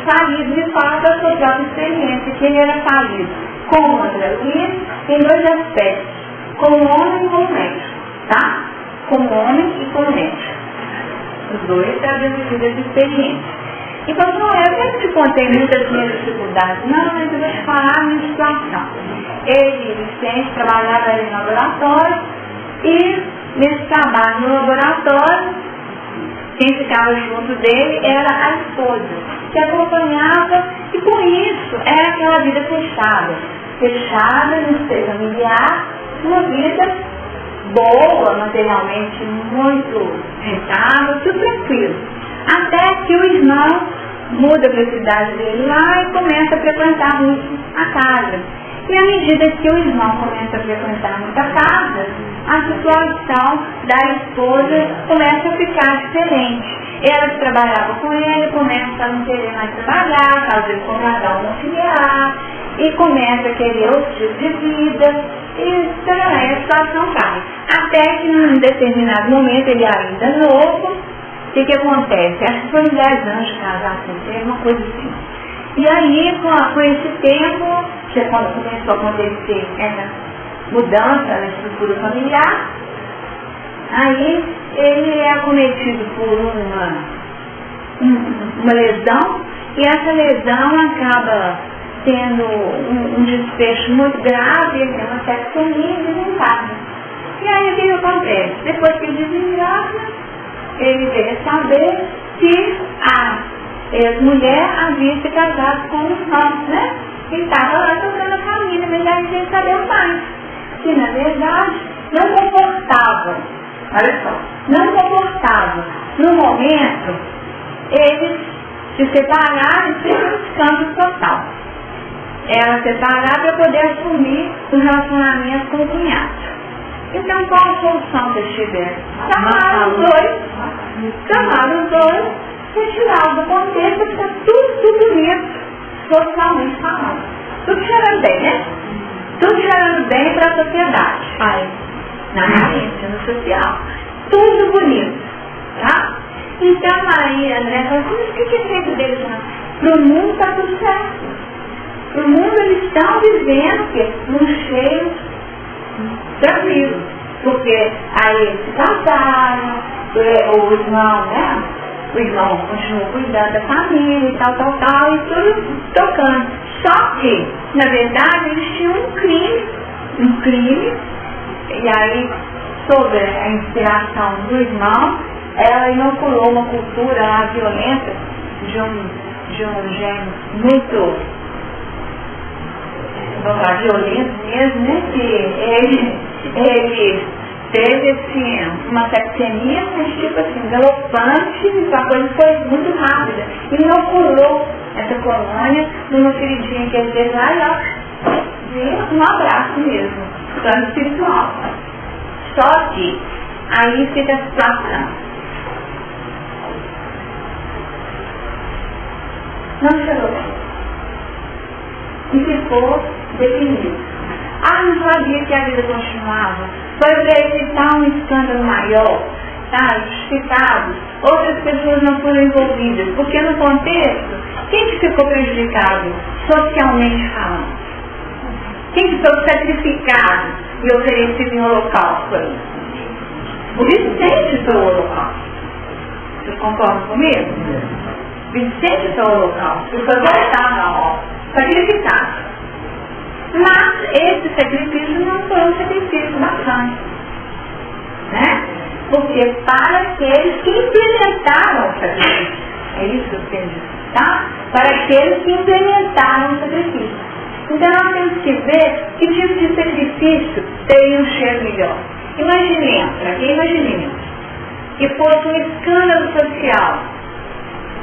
falidos e fala da sua própria experiência, que ele era falido como o André Luiz em dois aspectos, como homem e como médico, tá? Como homem e como médico. Os dois traziam essa experiência. E falou, não, eu te contei muitas minhas dificuldades. Não, mas eu vou te falar a minha situação. Ele, Vicente, trabalhava ali no laboratório e nesse trabalho no laboratório, quem ficava junto dele era a esposa, que acompanhava, e com isso era aquela vida fechada no seio familiar, uma vida boa, materialmente muito rentável, tudo tranquilo. Até que o irmão muda para a cidade dele lá e começa a frequentar muito a casa. E à medida que o irmão começa a frequentar muito a casa, a situação da esposa começa a ficar diferente. Ela que trabalhava com ele começa a não querer mais trabalhar, caso ele contratar um auxiliar, e começa a querer outro tipo de vida, E a situação vai. Até que num determinado momento, ele ainda novo, o que acontece? Acho que foi em 10 anos de casar com ele, uma coisa assim. E aí, com esse tempo, que quando começou a acontecer essa mudança na estrutura familiar, aí ele é acometido por uma lesão, e essa lesão acaba tendo um desfecho muito grave, ele tem uma septomia e desencarna. E aí o que acontece? Depois que ele desencarna, ele veio saber que a ex-mulher havia se casado com o irmão, né? Que estava lá tocando a família, mas aí veio saber mais. Que na verdade não comportava, olha só, não comportava no momento eles se separaram e ter um escândalo total. Ela separar para poder assumir o relacionamento com o cunhado. Então, qual a solução que eles tiveram? Chamaram os dois, retiraram do contexto, para ficar tudo bonito, socialmente falando. Tudo cheirando bem, né? Tudo cheirando bem para a sociedade. Aí, na aparência, no social. Tudo bonito, tá? Então, aí, André falou assim, mas o que é feito deles lá? Para o mundo está tudo certo. Para o mundo eles estão vivendo num cheio tranquilo. Porque aí eles se casaram, o irmão, né? O irmão continua cuidando da família e tal, e tudo tocando. Só que, na verdade, eles tinham um crime, e aí, sob a inspiração do irmão, ela inoculou uma cultura lá violenta de um gênio muito, vamos lá, violento mesmo, né? Que ele teve uma septicemia, mas tipo assim, galopante, a coisa foi muito rápida. E inoculou essa colônia numa feridinha que ele fez lá e um abraço mesmo, plano espiritual. Só que aí fica a situação. Não chegou bem. E ficou definido. Não sabia que a vida continuava. Foi para evitar um escândalo maior, tá? Justificado. Outras pessoas não foram envolvidas. Porque no contexto, quem que ficou prejudicado, socialmente falando? Quem que foi sacrificado e oferecido em holocausto? O Vicente foi o holocausto. Vocês concordam comigo? Vicente foi o holocausto. Ele foi voltado na obra, sacrificado. Mas esse sacrifício não foi um sacrifício bacana, né? Porque para aqueles que implementaram o sacrifício, é isso que eu quero dizer, tá? Para aqueles que implementaram o sacrifício. Então nós temos que ver que tipo de sacrifício tem um cheiro melhor. Imaginemos que fosse um escândalo social,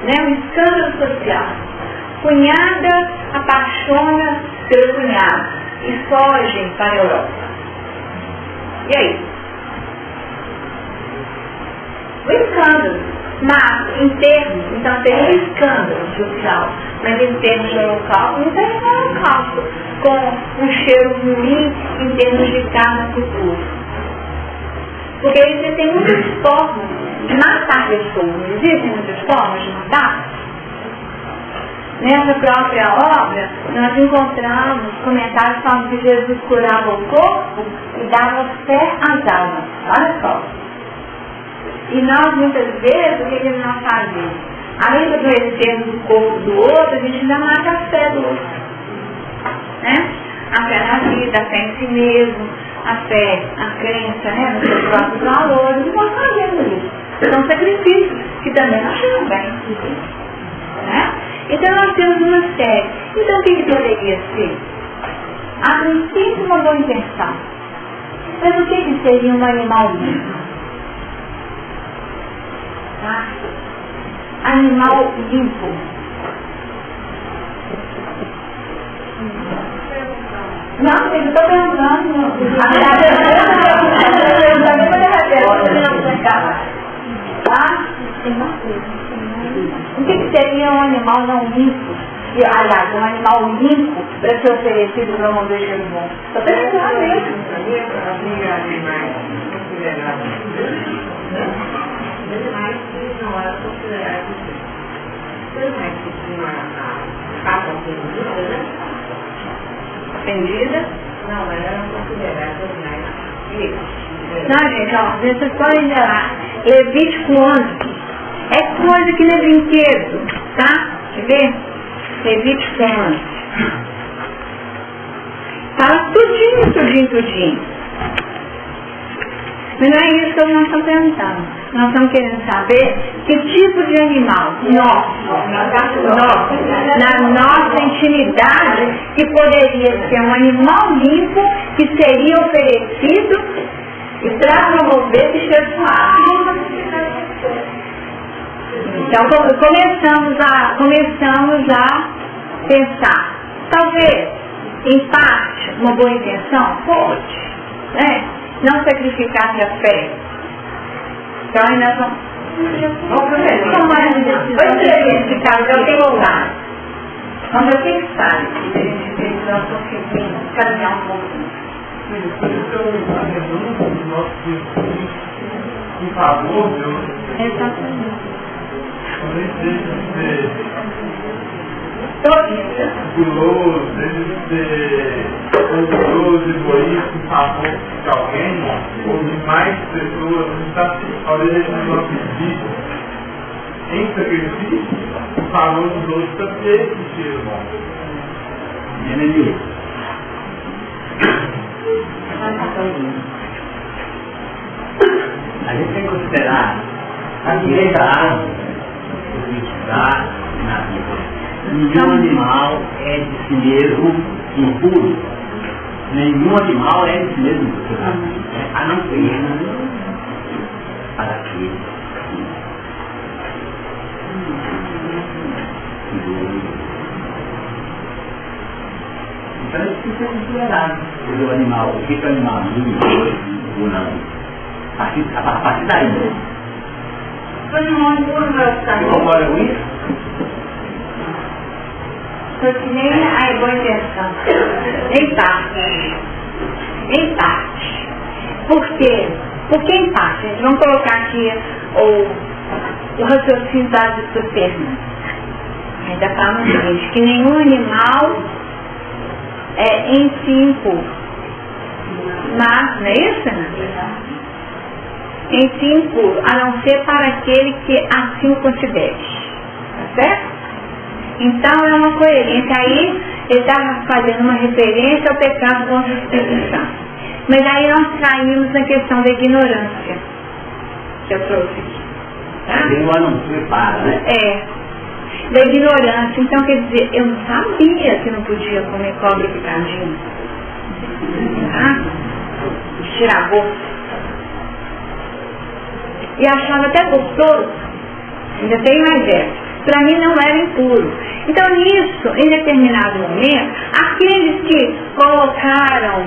né? Um escândalo social. Cunhada apaixona pelo cunhado e fogem para a Europa. E aí? O escândalo. Mas, em termos, então tem um escândalo social, mas em termos de holocausto, não tem um holocausto com um cheiro ruim em termos de karma futuro. Porque existem muitas formas de matar pessoas, não existem muitas formas de matar? Nessa própria obra, nós encontramos comentários falando que Jesus curava o corpo e dava fé às almas. Olha só. E nós, muitas vezes, o que nós fazemos? Além de adoecermos o corpo do outro, a gente ainda mata a fé do outro. Né? A fé na vida, a fé em si mesmo, a fé, a crença, né, nos seus próprios valores. E nós fazemos isso. São sacrifícios que também não chegam bem. Né? Então nós temos uma série. Então o que deveria ser? A princípio uma boa intenção. Mas o que seria um animal limpo? Tá? Animal limpo. Não, eu estou perguntando. Tá? O que seria um animal não limpo? aliás, um animal limpo para ser oferecido para uma vez de bom. Só tem que lá mesmo. Animais considerados animais que não eram considerados animais que tinham a capa ofendida, né? Ofendida? Não, eram considerados animais vivos. Não, gente, ó, vocês podem ver lá, Levítico 11, é coisa que não é brinquedo, tá? Quer ver? Levítico 11. Fala tudinho. Mas não é isso que nós estamos perguntando. Nós estamos querendo saber que tipo de animal na nossa intimidade, que poderia ser um animal limpo, que seria oferecido e para promover esse sexual. Então começamos a pensar, talvez, em parte, uma boa intenção, pode, né? Não sacrificar-se a fé. Então ainda vamos tomar uma decisão nesse caso, eu tenho lugar. Quando eu pensar que a gente precisa conseguir caminhar um pouquinho. Em favor, Deus. Exatamente. Guloso, orgulhoso, egoísta, em favor de alguém, ou de mais pessoas, a gente está talvez deixando nossas vidas em sacrifício, em favor dos outros, para ter esse cheiro bom. A gente tem que considerar a direita árvore na vida. Nenhum animal é de si mesmo impuro. Nenhum animal é de si mesmo impuro. A não ser para aquele então isso precisa ser considerado. O animal, o que é o animal ou não. A partir daí. O animal impuro não vai ficar. Concorda com isso? Porque nem a boa intenção, em parte. Por quê? Porque em parte, gente, vamos colocar aqui o raciocínio da Fernanda. Ainda fala o seguinte, que nenhum animal é em si impuro. Mas, não é isso, Fernanda? Em si impuro, a não ser para aquele que assim o considere. Tá certo? Então é uma coerência. Aí ele está fazendo uma referência ao pecado contra o Espírito Santo. Mas aí nós caímos na questão da ignorância que eu trouxe aqui. Tá? Não prepara, né? Da ignorância. Então quer dizer, eu não sabia que não podia comer cobra picadinha. Tá? Tirar gosto. E achava até gostoso. Ainda tem mais essa. Para mim não era impuro. Então nisso, em determinado momento, aqueles que colocaram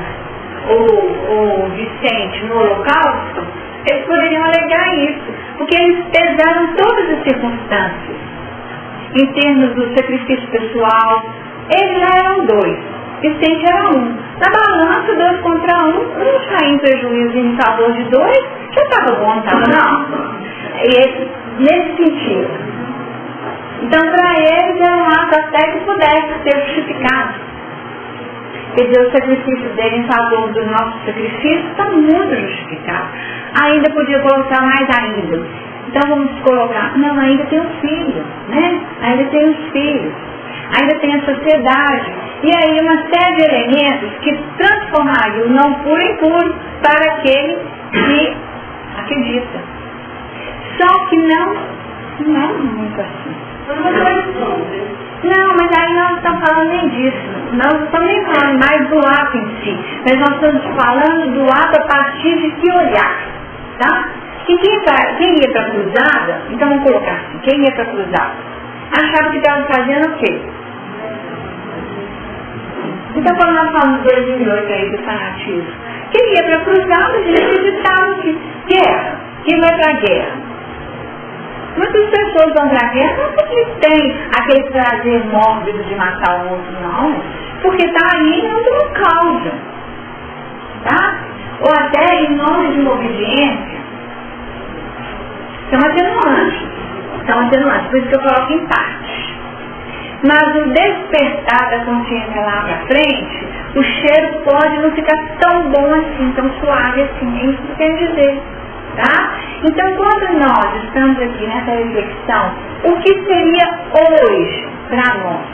o Vicente no holocausto, eles poderiam alegar isso, porque eles pesaram todas as circunstâncias. Em termos do sacrifício pessoal, eles já eram 2, Vicente era 1. Na balança, 2 contra 1, não saía em prejuízo em favor de 2, já estava bom, não estava não. E nesse sentido. Então, para eles era um ato até que pudesse ser justificado. Quer dizer, o sacrifício dele em favor do nosso sacrifício está muito justificado. Ainda podia colocar mais ainda. Então vamos colocar, não, ainda tem um filho, né? Ainda tem os filhos, ainda tem a sociedade. E aí uma série de elementos que transformariam o não puro em puro para aquele que acredita. Só que não é muito assim. Não, mas aí nós não estamos falando nem disso. Nós não estamos nem falando mais do ato em si. Mas nós estamos falando do ato a partir de que olhar. Tá? E quem ia para a cruzada, então vamos colocar assim, quem ia para a cruzada, achava que estava fazendo o quê? Então quando nós falamos 2008 aí do fanatismo, quem ia para a cruzada, eles acreditavam que guerra, quem vai para a guerra? Muitas pessoas vão para a guerra não porque tem aquele prazer mórbido de matar o outro, não. Porque está ali em outra causa. Tá? Ou até em nome de uma obediência. São atenuantes, por isso que eu coloco em parte. Mas o despertar da consciência lá para frente, o cheiro pode não ficar tão bom assim, tão suave assim, é isso que quer dizer. Tá? Então, quando nós estamos aqui nessa reflexão, o que seria hoje para nós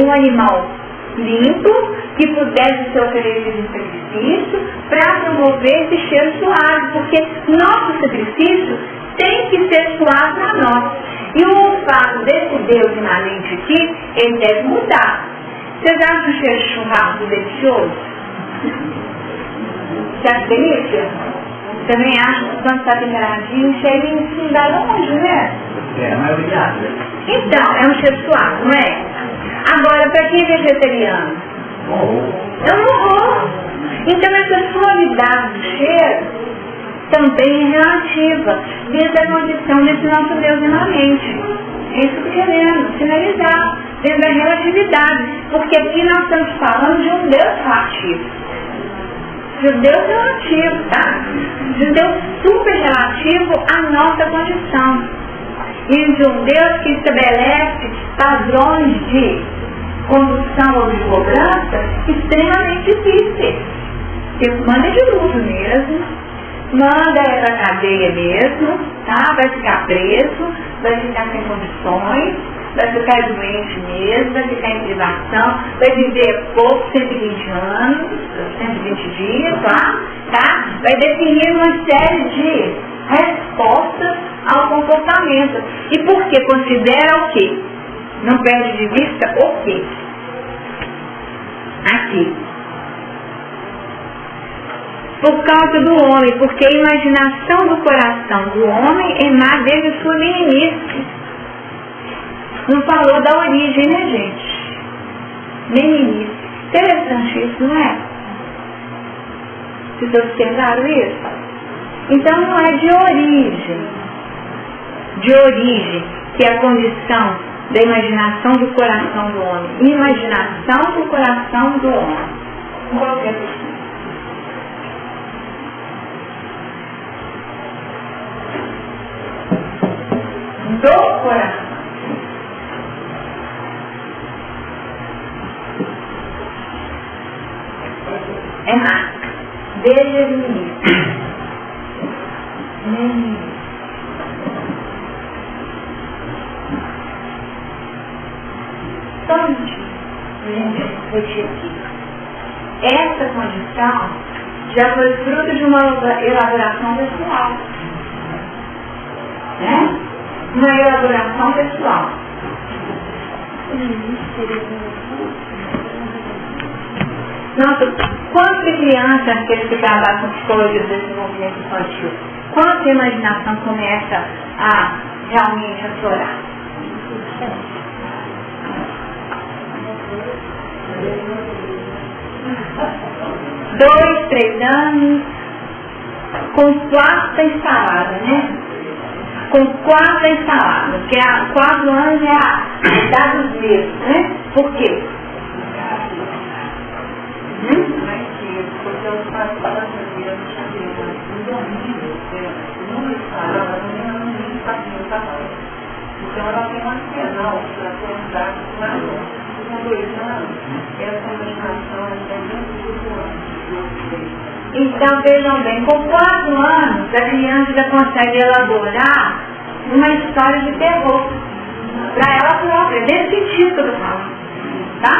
um animal limpo que pudesse ser oferecido em sacrifício para promover esse cheiro suave, porque nosso sacrifício tem que ser suave para nós. E o olfato desse Deus imanente aqui, ele deve mudar. Vocês acham o cheiro de churrasco delicioso? Você acha delícia? Também acho que quando está temperadinho, cheirinho assim, dá longe, né? Mas obrigado. Então, é um cheiro suave, não é? Agora, para quem é vegetariano? É um horror. Então, essa suavidade do cheiro também é relativa, desde a condição desse nosso Deus imanente. É isso que queremos sinalizar, desde a relatividade, porque aqui nós estamos falando de um Deus relativo. De um Deus relativo, tá? De um Deus super relativo à nossa condição. E de um Deus que estabelece padrões de condução ou de cobrança extremamente difíceis. Que manda de luto mesmo, manda para a cadeia mesmo, tá? Vai ficar preso, vai ficar sem condições, vai ficar doente mesmo, vai ficar em privação, vai viver pouco, 120 anos, 120 dias lá, tá? Vai definir uma série de respostas ao comportamento. E por que considera o quê? Não perde de vista o quê? Aqui. Por causa do homem, porque a imaginação do coração do homem é má desde sua meninice. Não falou da origem, né, gente? Meninice. Interessante isso, não é? Vocês observaram isso? Então não é de origem, que é a condição da imaginação do coração do homem. Imaginação do coração do homem. Qual é a questão? Do coração. É marca. Desde o início. Só um minutinho. Gente, refletir aqui. Essa condição já foi fruto de uma elaboração pessoal. Né? Uma elaboração pessoal. Nossa, quantas crianças que eles trabalham com psicologia do desenvolvimento infantil, quanta imaginação começa a realmente aflorar? 2, 3 anos, com quarta instalada, né? Com quarta instalada, porque há 4 anos é a idade dos meses, né? Por quê? Porque os pais falam que eu não sabia, não domínio, não instalava, não sabia, tá bom. Então ela tem um arsenal para pensar com 2 anos, essa imaginação é dentro do ano. Então vejam bem, com 4 anos a criança já consegue elaborar uma história de terror para ela própria, desse sentido que eu estou falando, tá?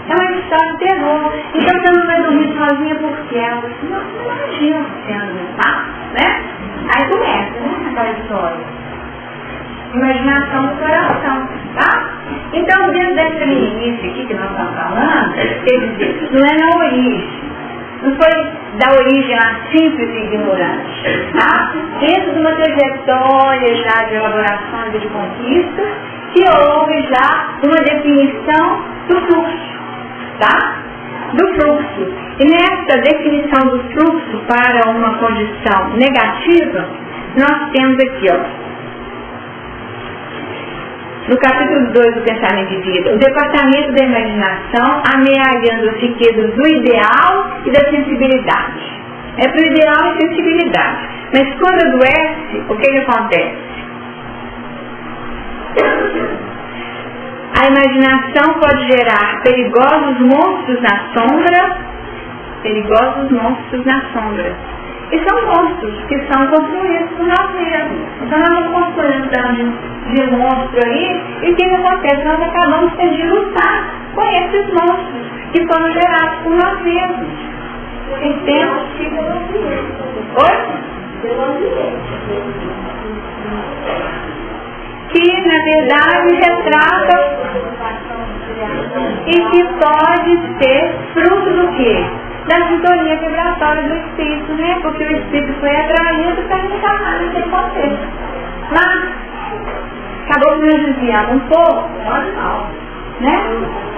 É uma história de terror. Então ela não vai dormir sozinha porque ela não imagina sendo, tá? Né? Aí começa, né? Aquela história. Imaginação do coração, tá? Então, dentro dessa meninice aqui que nós estamos falando, quer dizer, não é na origem. Não foi da origem lá simples e ignorante, tá? Dentro de uma trajetória já de elaboração e de conquista, que houve já uma definição do fluxo, tá? Do fluxo. E nessa definição do fluxo para uma condição negativa, nós temos aqui, ó, no capítulo 2 do Pensamento de Vida, o departamento da imaginação amealhando os riquezas do ideal e da sensibilidade. É para o ideal e sensibilidade. Mas quando adoece, o que acontece? A imaginação pode gerar perigosos monstros na sombra, E são monstros que são construídos por nós mesmos. Então nós vamos construindo um tanto de monstro aí, e o que acontece? Nós acabamos tendo de lutar com esses monstros que foram gerados por nós mesmos. Entende? Que na verdade retrata e que pode ser fruto do quê? Da sintonia vibratória do espírito, né? Porque o espírito foi atraído para encarnar nesse contexto. Mas acabou de me desviar um pouco, é um animal, né?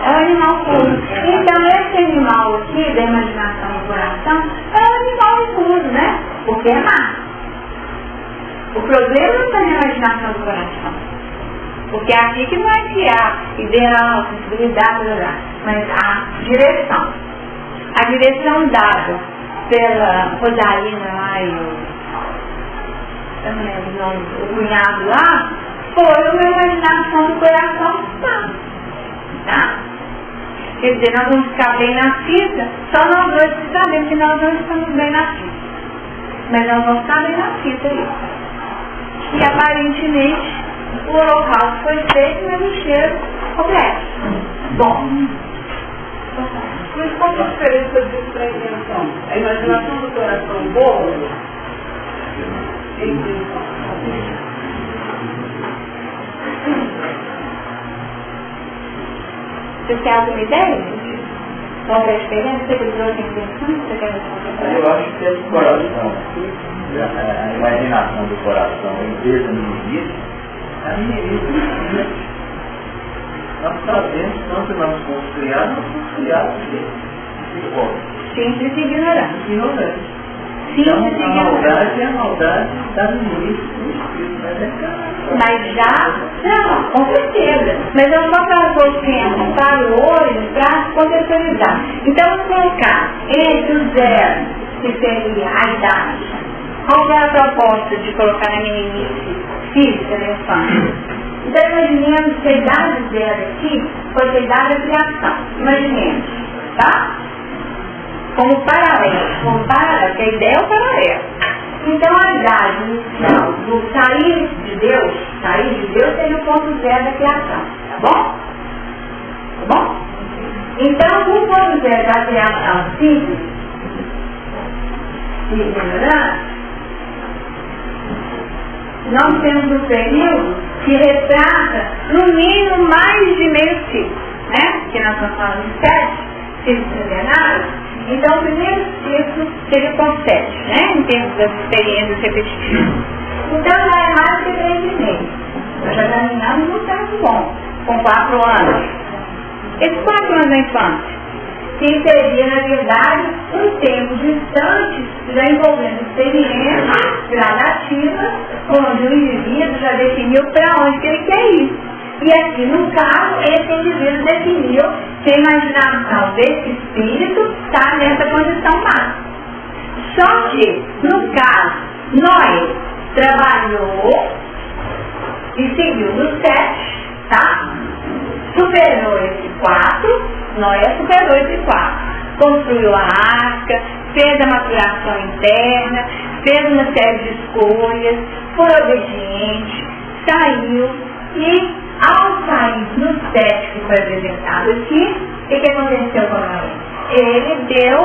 É um animal puro. Então esse animal aqui, da imaginação do coração, é um animal impuro, né? Porque é má. O problema não está na imaginação do coração. Porque é aqui que vai criar ideal, sensibilidade, mas a direção. A direção dada pela Rosalina lá e eu não lembro o nome, o cunhado lá, foi uma imaginação do coração tá? Quer dizer, nós vamos ficar bem na fita, só nós dois que sabemos que nós não estamos bem na fita. Mas nós vamos ficar bem na fita aí. E aparentemente o holocausto foi feito, mas o cheiro completo. Bom. Mas qual a diferença disso para a invenção? A imaginação do coração boa? Você tem alguma ideia? Qual é a diferença? Você tem outra intenção? Você quer responder? Eu acho que esse coração, a imaginação do coração inteira no início, a minha vida, nós sabemos, tanto nós fomos criados de forma. Simples e ignorante. Ignorante. Simples e ignorante. A maldade está no início do espírito, mas é claro. Mas já, não, com certeza. Mas eu só para o tempo, para o olho, para contextualizar. Então, vamos colocar entre o zero, que seria a idade. Qual é a proposta de colocar na meninice física da infância? Então, imaginemos que a idade zero aqui foi a idade da criação. Imaginemos, tá? Como paralelo, que a ideia é o paralelo. Então, a idade inicial do sair de Deus seria o ponto zero da criação, tá bom? Tá bom? Então, o ponto zero da criação simples e ignorante, nós temos um período que retrata, no mínimo, mais de meio ciclo, né? Que nós estamos falando de 7 ciclos centenários. Então, o primeiro ciclo seria o ponto 7, né? Em termos das experiências repetitivas. Então, já é mais que 3,5. Nós já caminhamos num tempo bom, com 4 anos. Esses 4 anos da infância, que seria, na verdade, um tempo distante, já envolvendo experiências gradativas, onde o indivíduo já definiu para onde que ele quer ir. E aqui, no caso, esse indivíduo definiu que a imaginação desse espírito está nessa condição máxima. Só que, no caso, Noé trabalhou e seguiu no 7, tá? Superou esse 4, Noé superou esse 4. Construiu a arca, fez a maturação interna, fez uma série de escolhas, foi obediente, saiu e, ao sair no 7 que foi apresentado aqui, o que aconteceu com Noé? Ele deu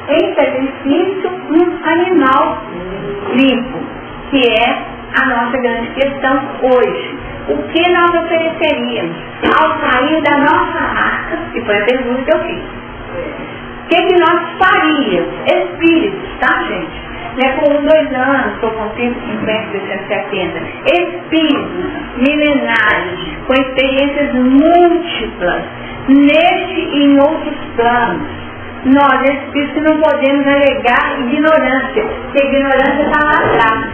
em sacrifício um animal limpo, que é a nossa grande questão hoje. O que nós ofereceríamos ao sair da nossa arca, que foi a pergunta que eu fiz. O que nós faríamos? Espíritos, tá, gente? Não é com 2 anos, estou com 150, 270. Espíritos milenares, com experiências múltiplas, neste e em outros planos. Nós, espíritos, não podemos alegar ignorância, porque a ignorância está lá atrás.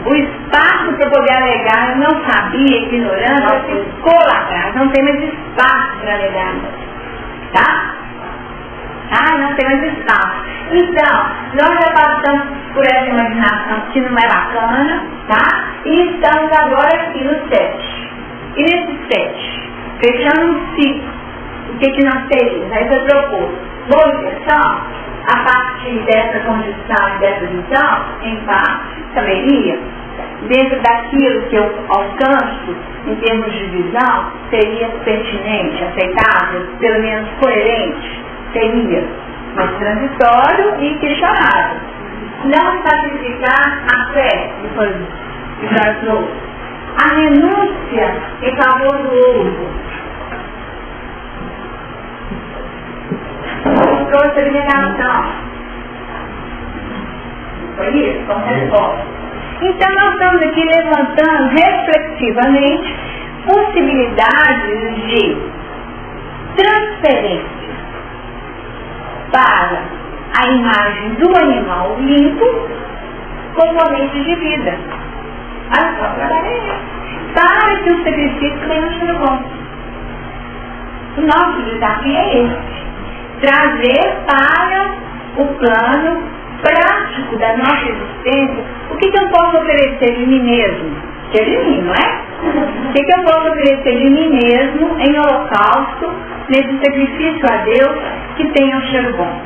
o espaço para poder alegar, eu não sabia, ignorância, ficou lá atrás, não tem mais espaço para alegar, tá? Não tem mais espaço. Então, nós já passamos por essa imaginação que não é bacana, tá? E estamos agora aqui no 7. E nesse 7, fechando um ciclo, o que nós teríamos? Aí você propôs, boa intenção, a partir dessa condição e dessa visão, em parte, saberia, dentro daquilo que eu alcanço, em termos de visão, seria pertinente, aceitável, pelo menos coerente, seria, mas transitório e questionável. Não sacrificar a fé, a renúncia em favor do outro. Trouxe a liberação. Foi isso? Como resposta. Então nós estamos aqui levantando reflexivamente possibilidades de transferência para a imagem do animal limpo componentes de vida. Para que o sacrifício venha ser bom. O nosso desafio é esse. Trazer para o plano prático da nossa existência o que eu posso oferecer de mim mesmo. Que é de mim, não é? O que eu posso oferecer de mim mesmo em holocausto, nesse sacrifício a Deus que tenha um cheiro bom.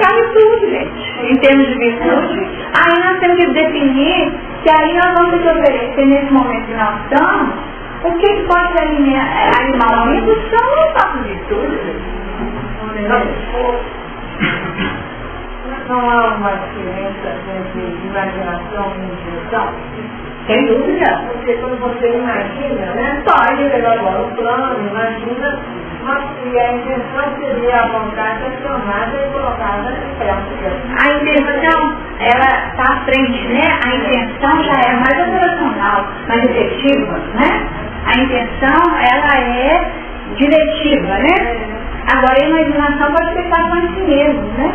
Cabe tudo, gente. Em termos de virtude, aí nós temos que definir que aí nós vamos te oferecer nesse momento que nós estamos, o que pode ser animal limpo são as nossas virtudes. Não há uma diferença entre imaginação e intuição? Sem dúvida. Porque quando você imagina, né? Pode pegar agora o plano, imagina, mas que a intenção seria a vontade acionada e colocada em prática. A intenção, ela está à frente, né? A intenção já é mais operacional, mais efetiva, né? A intenção, ela é diretiva, né? Agora a imaginação pode ficar com si mesmo, né?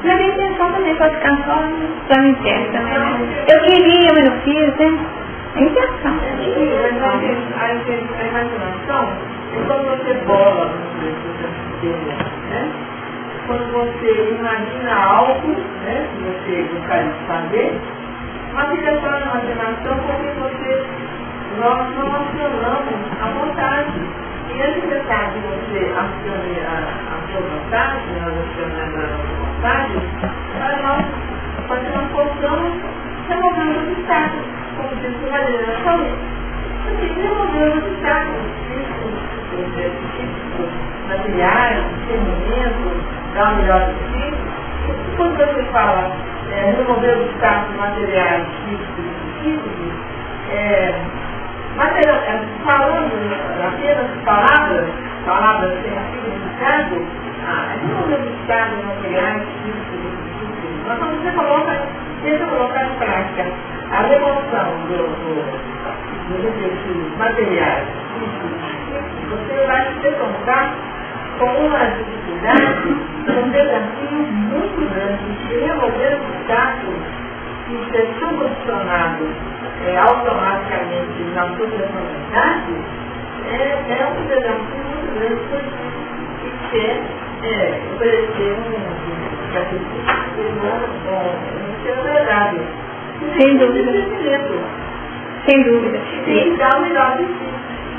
Mas a intenção também pode ficar só para mim interno também, né? Eu queria, mas não fiz, né? A intenção. A imaginação é quando você bola, né? Quando você imagina algo, né? Que você gostaria de fazer, mas fica só na imaginação porque nós não acionamos a vontade. E é necessário que você acione a sua vontade, nós acionamos a nossa vontade, para que nós possamos remover os obstáculos, como diz o Maria falou. Porque remover os obstáculos físicos, materiais, discernimento, dar o melhor de si. Quando você fala remover obstáculos materiais, físicos e psíquicos, falando apenas palavras sem significado, remover obstáculos materiais, físicos e psíquicos. Mas quando você tenta colocar em prática a remoção dos objetivos materiais, físicos e psíquicos, você vai se defrontar com uma dificuldade, um desafio muito grande de remover obstáculos e ser subcondicionado automaticamente na sua personalidade, é um desafio muito grande que quer oferecer um sacrifício agradável. Sem dúvida. Sem dúvida. E dá o melhor de si.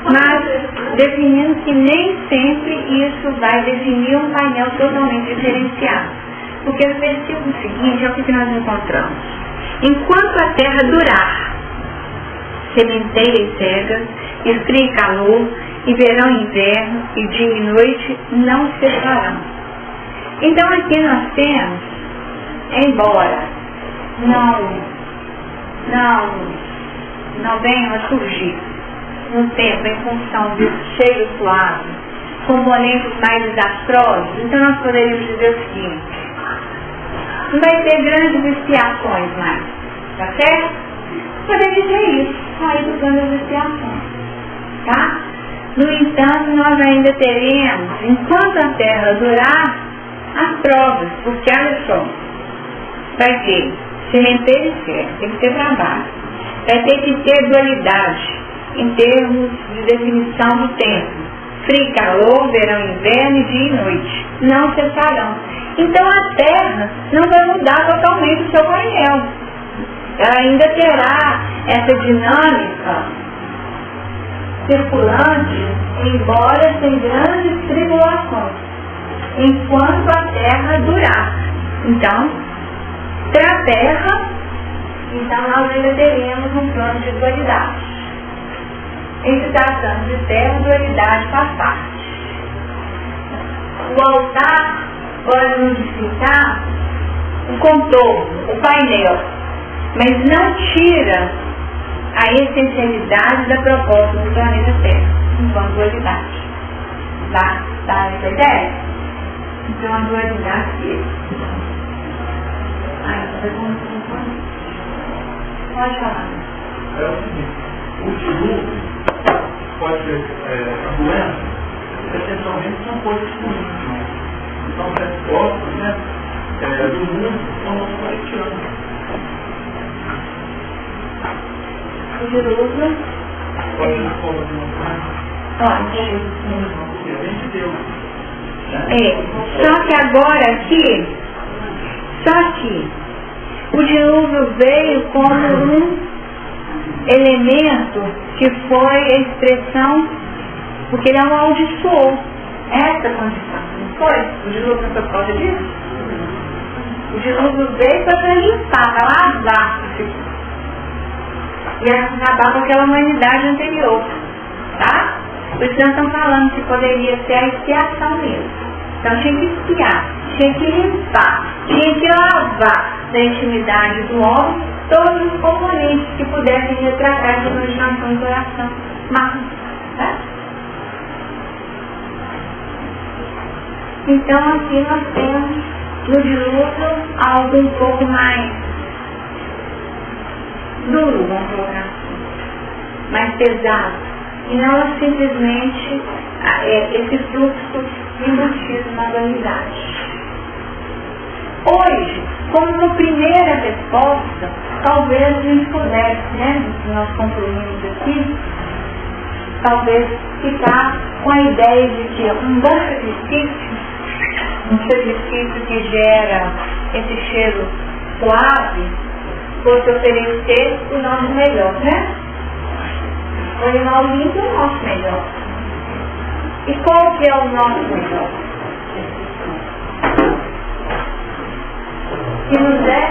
Mas definindo que nem sempre isso vai definir um painel totalmente diferenciado. Porque no versículo seguinte é o que nós encontramos. Enquanto a terra durar, sementeia e cega, frio e calor, e verão e inverno, e dia e noite não se separarão. Então aqui nós temos, embora não venham a surgir no tempo em função de cheiro suave, componentes mais desastrosos, então nós poderíamos dizer o seguinte: não vai ter grandes expiações mais, tá certo? Poderia dizer isso, sair do plano das expiações, tá? No entanto, nós ainda teremos, enquanto a terra durar, provas, porque olha só, vai ter sementeiro e serra, tem que ter trabalho, vai ter que ter dualidade em termos de definição do tempo, frio, calor, verão, inverno, dia e noite, não cessarão. Então a Terra não vai mudar totalmente o seu painel, ela ainda terá essa dinâmica circulante, embora sem grandes tribulações, enquanto a Terra durar. Então, para a Terra, então nós ainda teremos um plano de dualidade. Em se tratando de Terra, a dualidade faz parte. O altar pode modificar o contorno, o painel, mas não tira a essencialidade da proposta do planeta Terra, enquanto dualidade. Tá essa ideia? Então a dualidade aqui. Pode falar. É o seguinte, o dilúvio pode ser a doença, essencialmente são coisas ruins, né? Então, os respostas, né, do mundo são os coletivos. O dilúvio. Pode ser forma de Só que agora aqui, o dilúvio veio como um elemento que foi a expressão, porque ele amaldiçoou essa condição, não foi? O dilúvio não foi por causa disso? O dilúvio veio para ajustar, para lavar e acabar com aquela humanidade anterior, tá? Por isso nós estamos falando que poderia ser a expiação mesmo. Então tinha que expiar, tinha que limpar, tinha que lavar da intimidade do homem todos os componentes que pudessem retratar essa imaginação do coração. Tá? Então aqui nós temos no dilúvio algo um pouco mais duro, vamos colocar assim, mais pesado, e não simplesmente esse fluxo embutido na dualidade. Hoje, como uma primeira resposta, talvez a gente pudesse, né, se nós concluímos aqui, talvez ficar com a ideia de que um bom sacrifício que gera esse cheiro suave, fosse oferecer o nosso melhor, né? O animal limpo é o nosso melhor. E qual que é o nosso melhor? Que nos é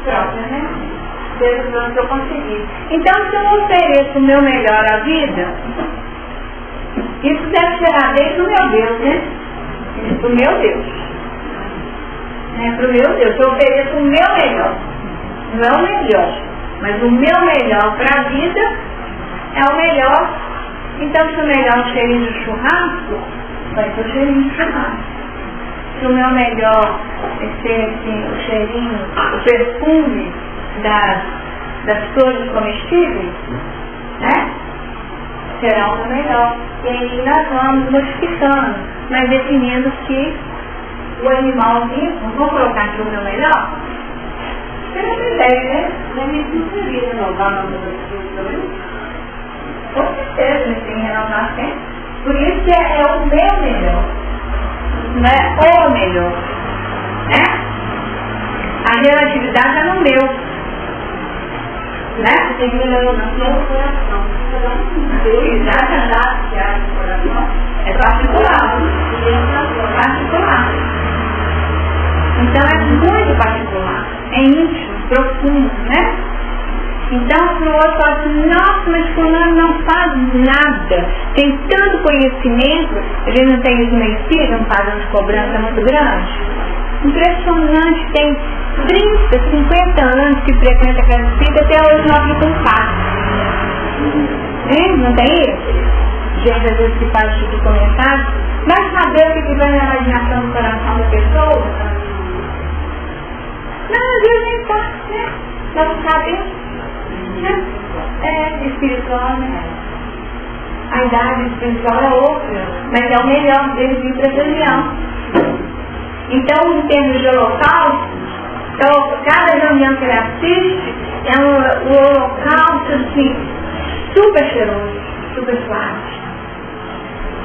próprio, né? Deus não que eu consegui. Então, se eu ofereço o meu melhor à vida, isso deve ser a vez do meu Deus, né? Do meu Deus. Né? Pro meu Deus. Eu ofereço o meu melhor. Não é o melhor, mas o meu melhor para a vida é o melhor. Então, se o melhor é um cheirinho de churrasco, vai ser o cheirinho de churrasco. Se o meu melhor é ser assim, o cheirinho, o perfume das flores comestíveis, né? Será o melhor. E aí nós vamos modificando, mas definindo que o animal vivo, vamos colocar aqui o meu melhor? Você não tem ideia, né? Não me seria renovar o nome das pessoas também? Com certeza, a gente tem que renovar sempre. Por isso que é o meu melhor. Não é o melhor. Né? A relatividade é no meu. Né? Você tem que melhorar no seu coração. Exatamente. É particular. Particular. Então é muito particular. É íntimo, profundo, né? Então, se o outro fala assim, nossa, mas fulano não faz nada, tem tanto conhecimento, a gente não tem isso no espírito, um padrão de cobrança muito grande. Impressionante, tem 30, 50 anos que frequenta a casa espírita, até hoje não abre contato. Não tem isso? Gente, às vezes que faz esse tipo de comentário, vai saber o que vai na imaginação do coração da pessoa? Não, às vezes nem pode, né? Nós não sabemos. É espiritual, né? A idade espiritual é outra, mas é o melhor dele vir para essa região. Então, em termos de holocausto, então, cada reunião que ele assiste é um holocausto assim, super cheiroso, super suave.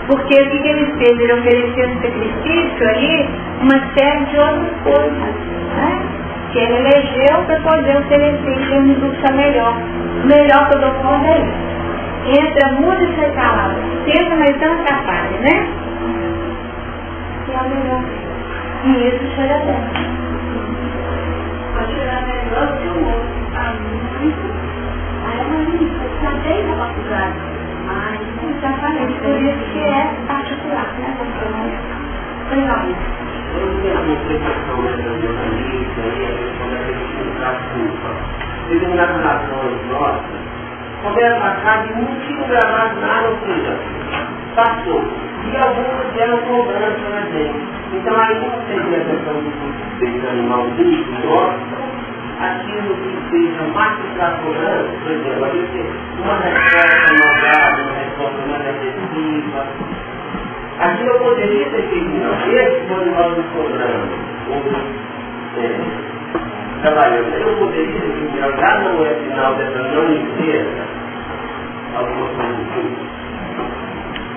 Porque o que ele fez? Ele ofereceu no sacrifício ali uma série de outras coisas, né? Que ele elegeu para poder oferecer em termos do que é melhor. O melhor que eu dou conta é isso. Entra muda e sai calada. Pensa, mas não atrapalha, né? E é o melhor. E isso cheira bem. Pode cheirar melhor do que o outro. Está muito. Aí é uma limpa, está bem na faculdade. Mas, exatamente, por isso que é particular, né? Legal. Eu tenho uma sensação da minha família, quando a gente traz culpa. Determinadas relações nossas, começa a casa e não tinham gravado nada, ou seja, passou. E algumas deram cobrança na gente. Então aí você tem a questão desse animal dito, nossa, aquilo que seja mais que para cobrança, por exemplo, a gente uma resposta malvada, uma resposta mais agressiva. Aquilo eu poderia ter feito não. Esse foi o nós nos cobrando, ou trabalhando. Eu poderia ter feito já não é final dessa não inteira, alguma coisa assim.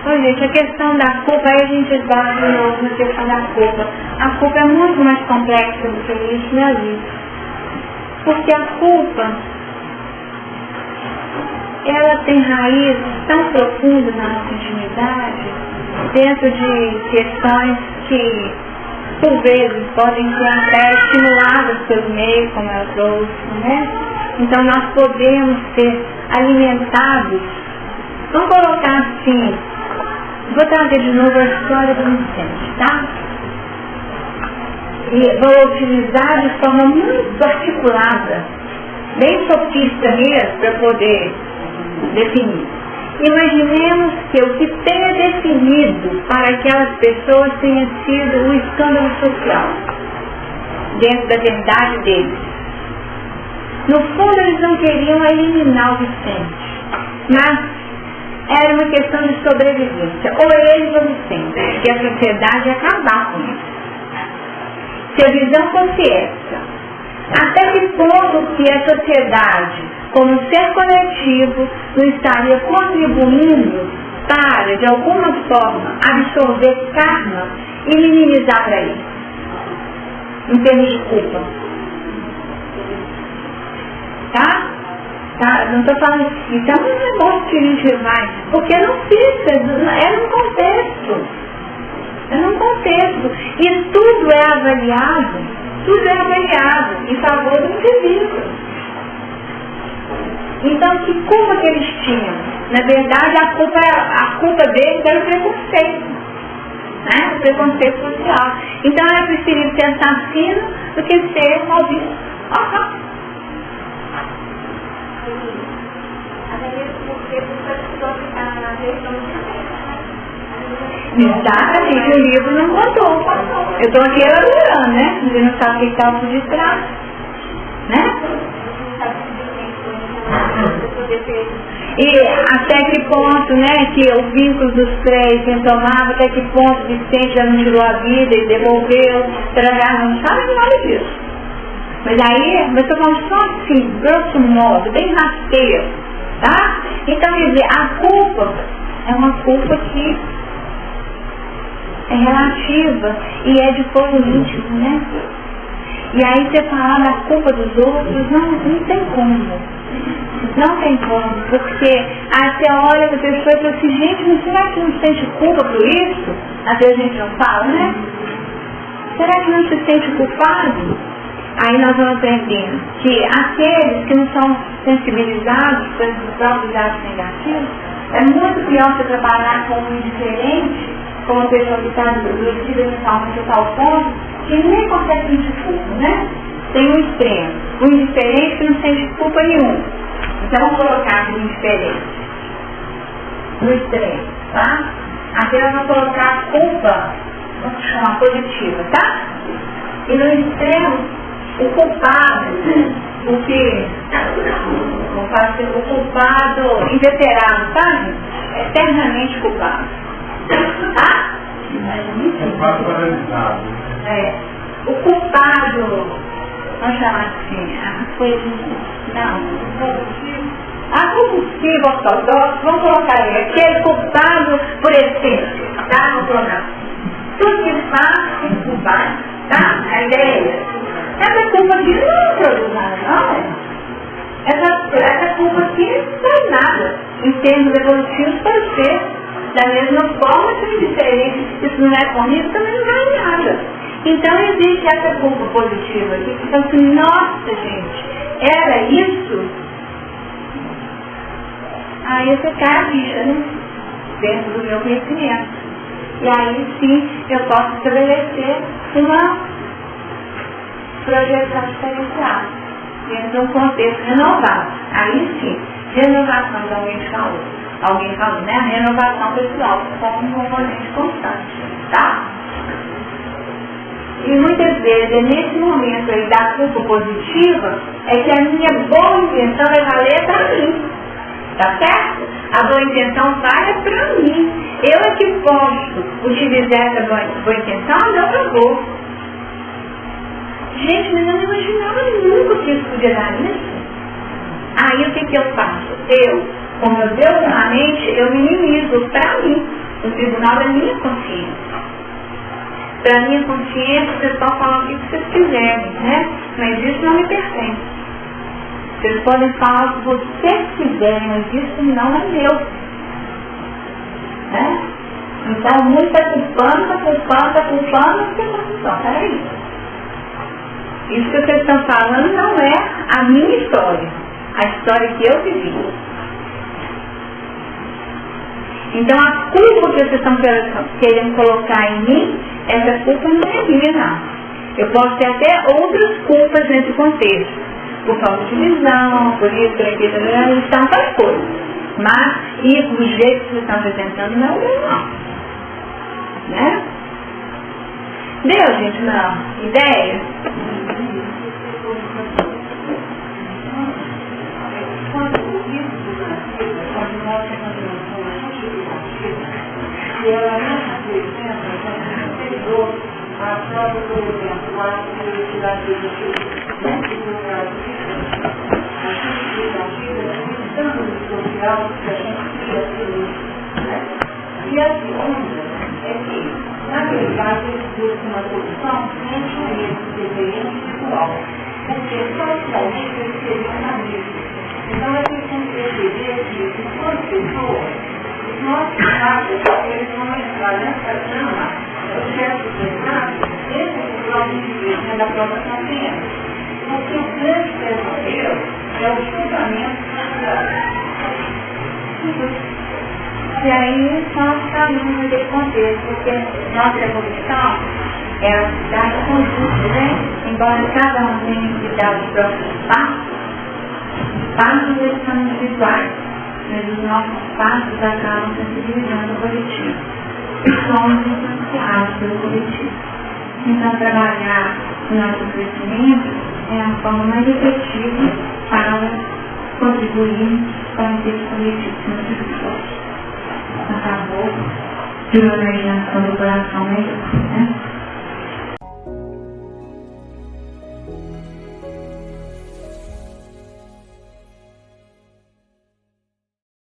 Oi, gente, a questão da culpa, aí a gente esbarra de novo na questão da culpa. A culpa é muito mais complexa do que isso, né, Alice? Porque a culpa, ela tem raízes tão profundas na nossa intimidade, dentro de questões que, por vezes, podem ser até estimuladas pelos meios, como eu trouxe, né? Então, nós podemos ser alimentados. Vamos colocar assim, vou trazer de novo a história do incêndio, tá? E vou utilizar de forma muito articulada, bem sofista mesmo, para poder definir. Imaginemos que o que tenha definido para aquelas pessoas tenha sido o escândalo social, dentro da verdade deles. No fundo, eles não queriam eliminar o Vicente, mas era uma questão de sobrevivência, ou eles ou o Vicente, e a sociedade ia acabar com isso. Se a visão fosse essa, até que ponto que a sociedade, como ser coletivo, não estaria contribuindo para, de alguma forma, absorver karma e minimizar para isso, em termos de culpa. Tá? Não estou falando isso, é um negócio que a gente vai, porque não fica, é num contexto. É num contexto. E tudo é avaliado em favor do indivíduo. Então, que culpa que eles tinham? Na verdade, a culpa deles era o preconceito. Né? O preconceito social. Então, era preferível ser assassino do que ser maldito. Exatamente, o livro não contou. Eu estou aqui elaborando, né? Você não sabe o que está por detrás. Né? E até que ponto, né, que o vínculo dos três retomava, até que ponto Vicente já não tirou a vida e devolveu, não sabe nada disso. Mas aí, eu estou falando só assim, grosso modo, bem rasteiro, tá? Então, quer dizer, a culpa é uma culpa que é relativa e é de coro íntimo, né? E aí você falar da culpa dos outros, não tem como. Não tem como, porque aí você olha para a pessoa e fala assim, gente, mas será que não sente culpa por isso? Às vezes a gente não fala, né? Será que não se sente culpado? Aí nós vamos aprendendo que aqueles que não são sensibilizados pelos próprios atos negativos, é muito pior você trabalhar com um indiferente, com uma pessoa que está adoecida mentalmente a tal ponto, que nem consegue sentir culpa, né? Tem um extremo, o indiferente que não sente culpa nenhuma. Então vamos colocar o indiferente no extremo, tá? Aqui nós vamos colocar a culpa, vamos chamar positiva, tá? E no extremo, o culpado, o culpado inveterado, sabe? Eternamente culpado. Tá? Culpado paralisado. o culpado, vamos chamar assim, a compulsivo ortodoxo, vamos colocar aí, aquele culpado por essência, tá? Vamos colocar. Tudo que faz tem que culpar, tá? A ideia. Essa culpa aqui não produz nada, não. Essa culpa aqui não faz nada. Em termos evolutivos pode ser. Da mesma forma que o diferente, se não é comigo, também não vale nada. Então existe essa culpa positiva aqui, que fala assim, nossa gente, era isso? Aí você cai a bicha, né? Dentro do meu conhecimento. E aí sim eu posso estabelecer uma projeção diferencial dentro de um contexto renovado. Aí sim, renovação que alguém falou. Alguém falou, né? A renovação pessoal como um componente constante, tá? E muitas vezes é nesse momento aí da culpa positiva é que a minha boa intenção vai valer para mim. Tá certo? A boa intenção vale para mim. Eu é que posso utilizar essa boa intenção a meu favor. Gente, mas eu não imaginava nunca que isso podia dar nisso. Aí o que eu faço? Como eu Deus na mente, eu minimizo para mim, no tribunal da minha consciência. Para a minha consciência, vocês podem falar o que vocês quiserem, né? Mas isso não me pertence. Vocês podem falar o que vocês quiserem, mas isso não é meu. Né? Então, muito está culpando, peraí. Isso que vocês estão falando não é a minha história, a história que eu vivi. Então, a culpa que vocês estão querendo colocar em mim, essa culpa não é minha, não. Eu posso ter até outras culpas nesse contexto. Por falta de visão, por isso, por aquilo, então faz coisas. Mas, e do jeito que vocês estão apresentando, não é o meu, não. Né? Deu, gente, uma ideia? E ela não apresenta, anterior à prova, por exemplo, a universidade de social que a gente cria e a segunda é que, na verdade, eles buscam uma solução entre o TVM individual, porque socialmente eles seriam amigos. Então, a gente tem que perceber que, enquanto pessoas, nossos pais, eles vão entrar nessa trama, processo de dentro do próprio indivíduo, da própria consciência. Porque o grande pesadelo é o julgamento social. E aí nós caminhamos nesse contexto, porque nossa evolução é a cidade conjunta, né? Embora cada um tenha que dar os próprios passos eles são individuais. Mas os nossos passos acabam sensibilizando o coletivo. Somos influenciados pelo coletivo. Então, trabalhar o nosso crescimento é a forma mais efetiva para contribuir para esse coletivo muito forte. Acabou de uma imaginação do coração melhor, né?